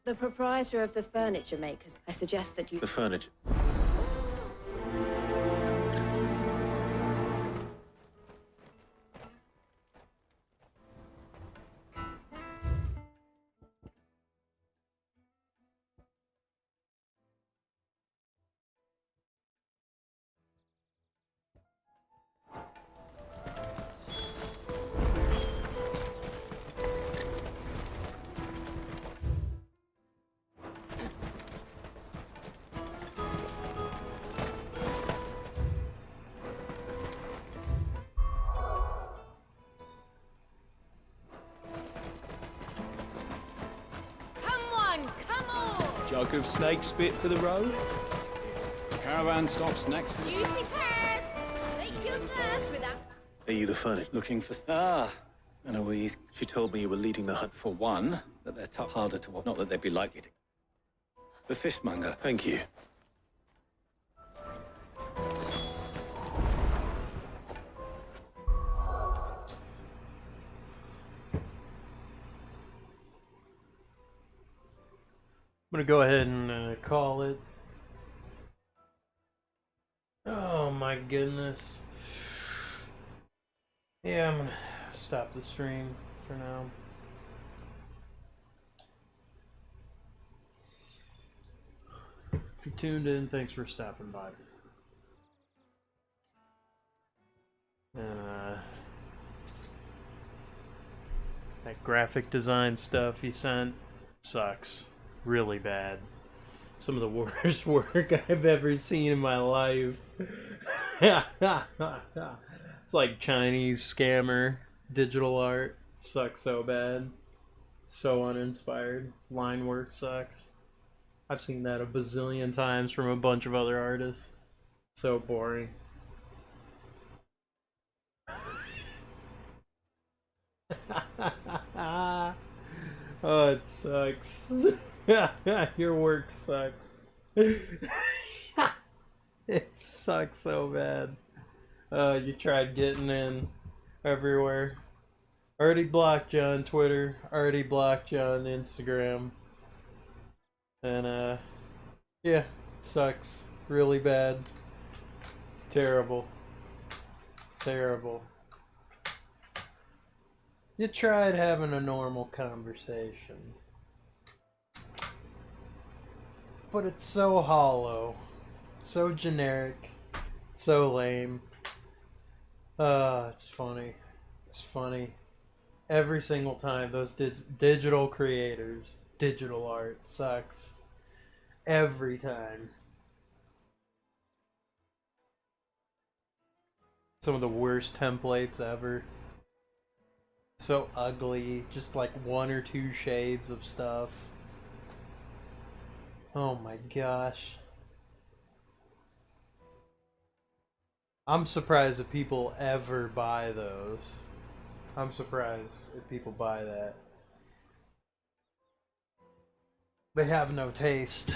The proprietor of the furniture makers. I suggest that you... The furniture. Jug of snake spit for the road? Caravan stops next to the... Juicy pears! Slake your thirst without... Are you the furniture? Looking for... Ah, Eloise. She told me you were leading the hunt. For one, that they're tough, harder to... Not that they'd be likely to... The fishmonger. Thank you. I'm gonna go ahead and call it. Oh my goodness. Yeah, I'm gonna stop the stream for now. If you tuned in, thanks for stopping by. And that graphic design stuff he sent sucks. Really bad. Some of the worst work I've ever seen in my life. It's like Chinese scammer digital art. It sucks so bad. So uninspired. Line work sucks. I've seen that a bazillion times from a bunch of other artists. So boring. Oh, it sucks. Your work sucks. It sucks so bad. You tried getting in everywhere. Already blocked you on Twitter. Already blocked you on Instagram. And yeah, it sucks. Really bad. Terrible. Terrible. You tried having a normal conversation. But it's so hollow. It's so generic. It's so lame. It's funny. It's funny. Every single time those digital creators, digital art sucks. Every time. Some of the worst templates ever. So ugly. Just like one or two shades of stuff. Oh my gosh. I'm surprised if people ever buy those. I'm surprised if people buy that. They have no taste.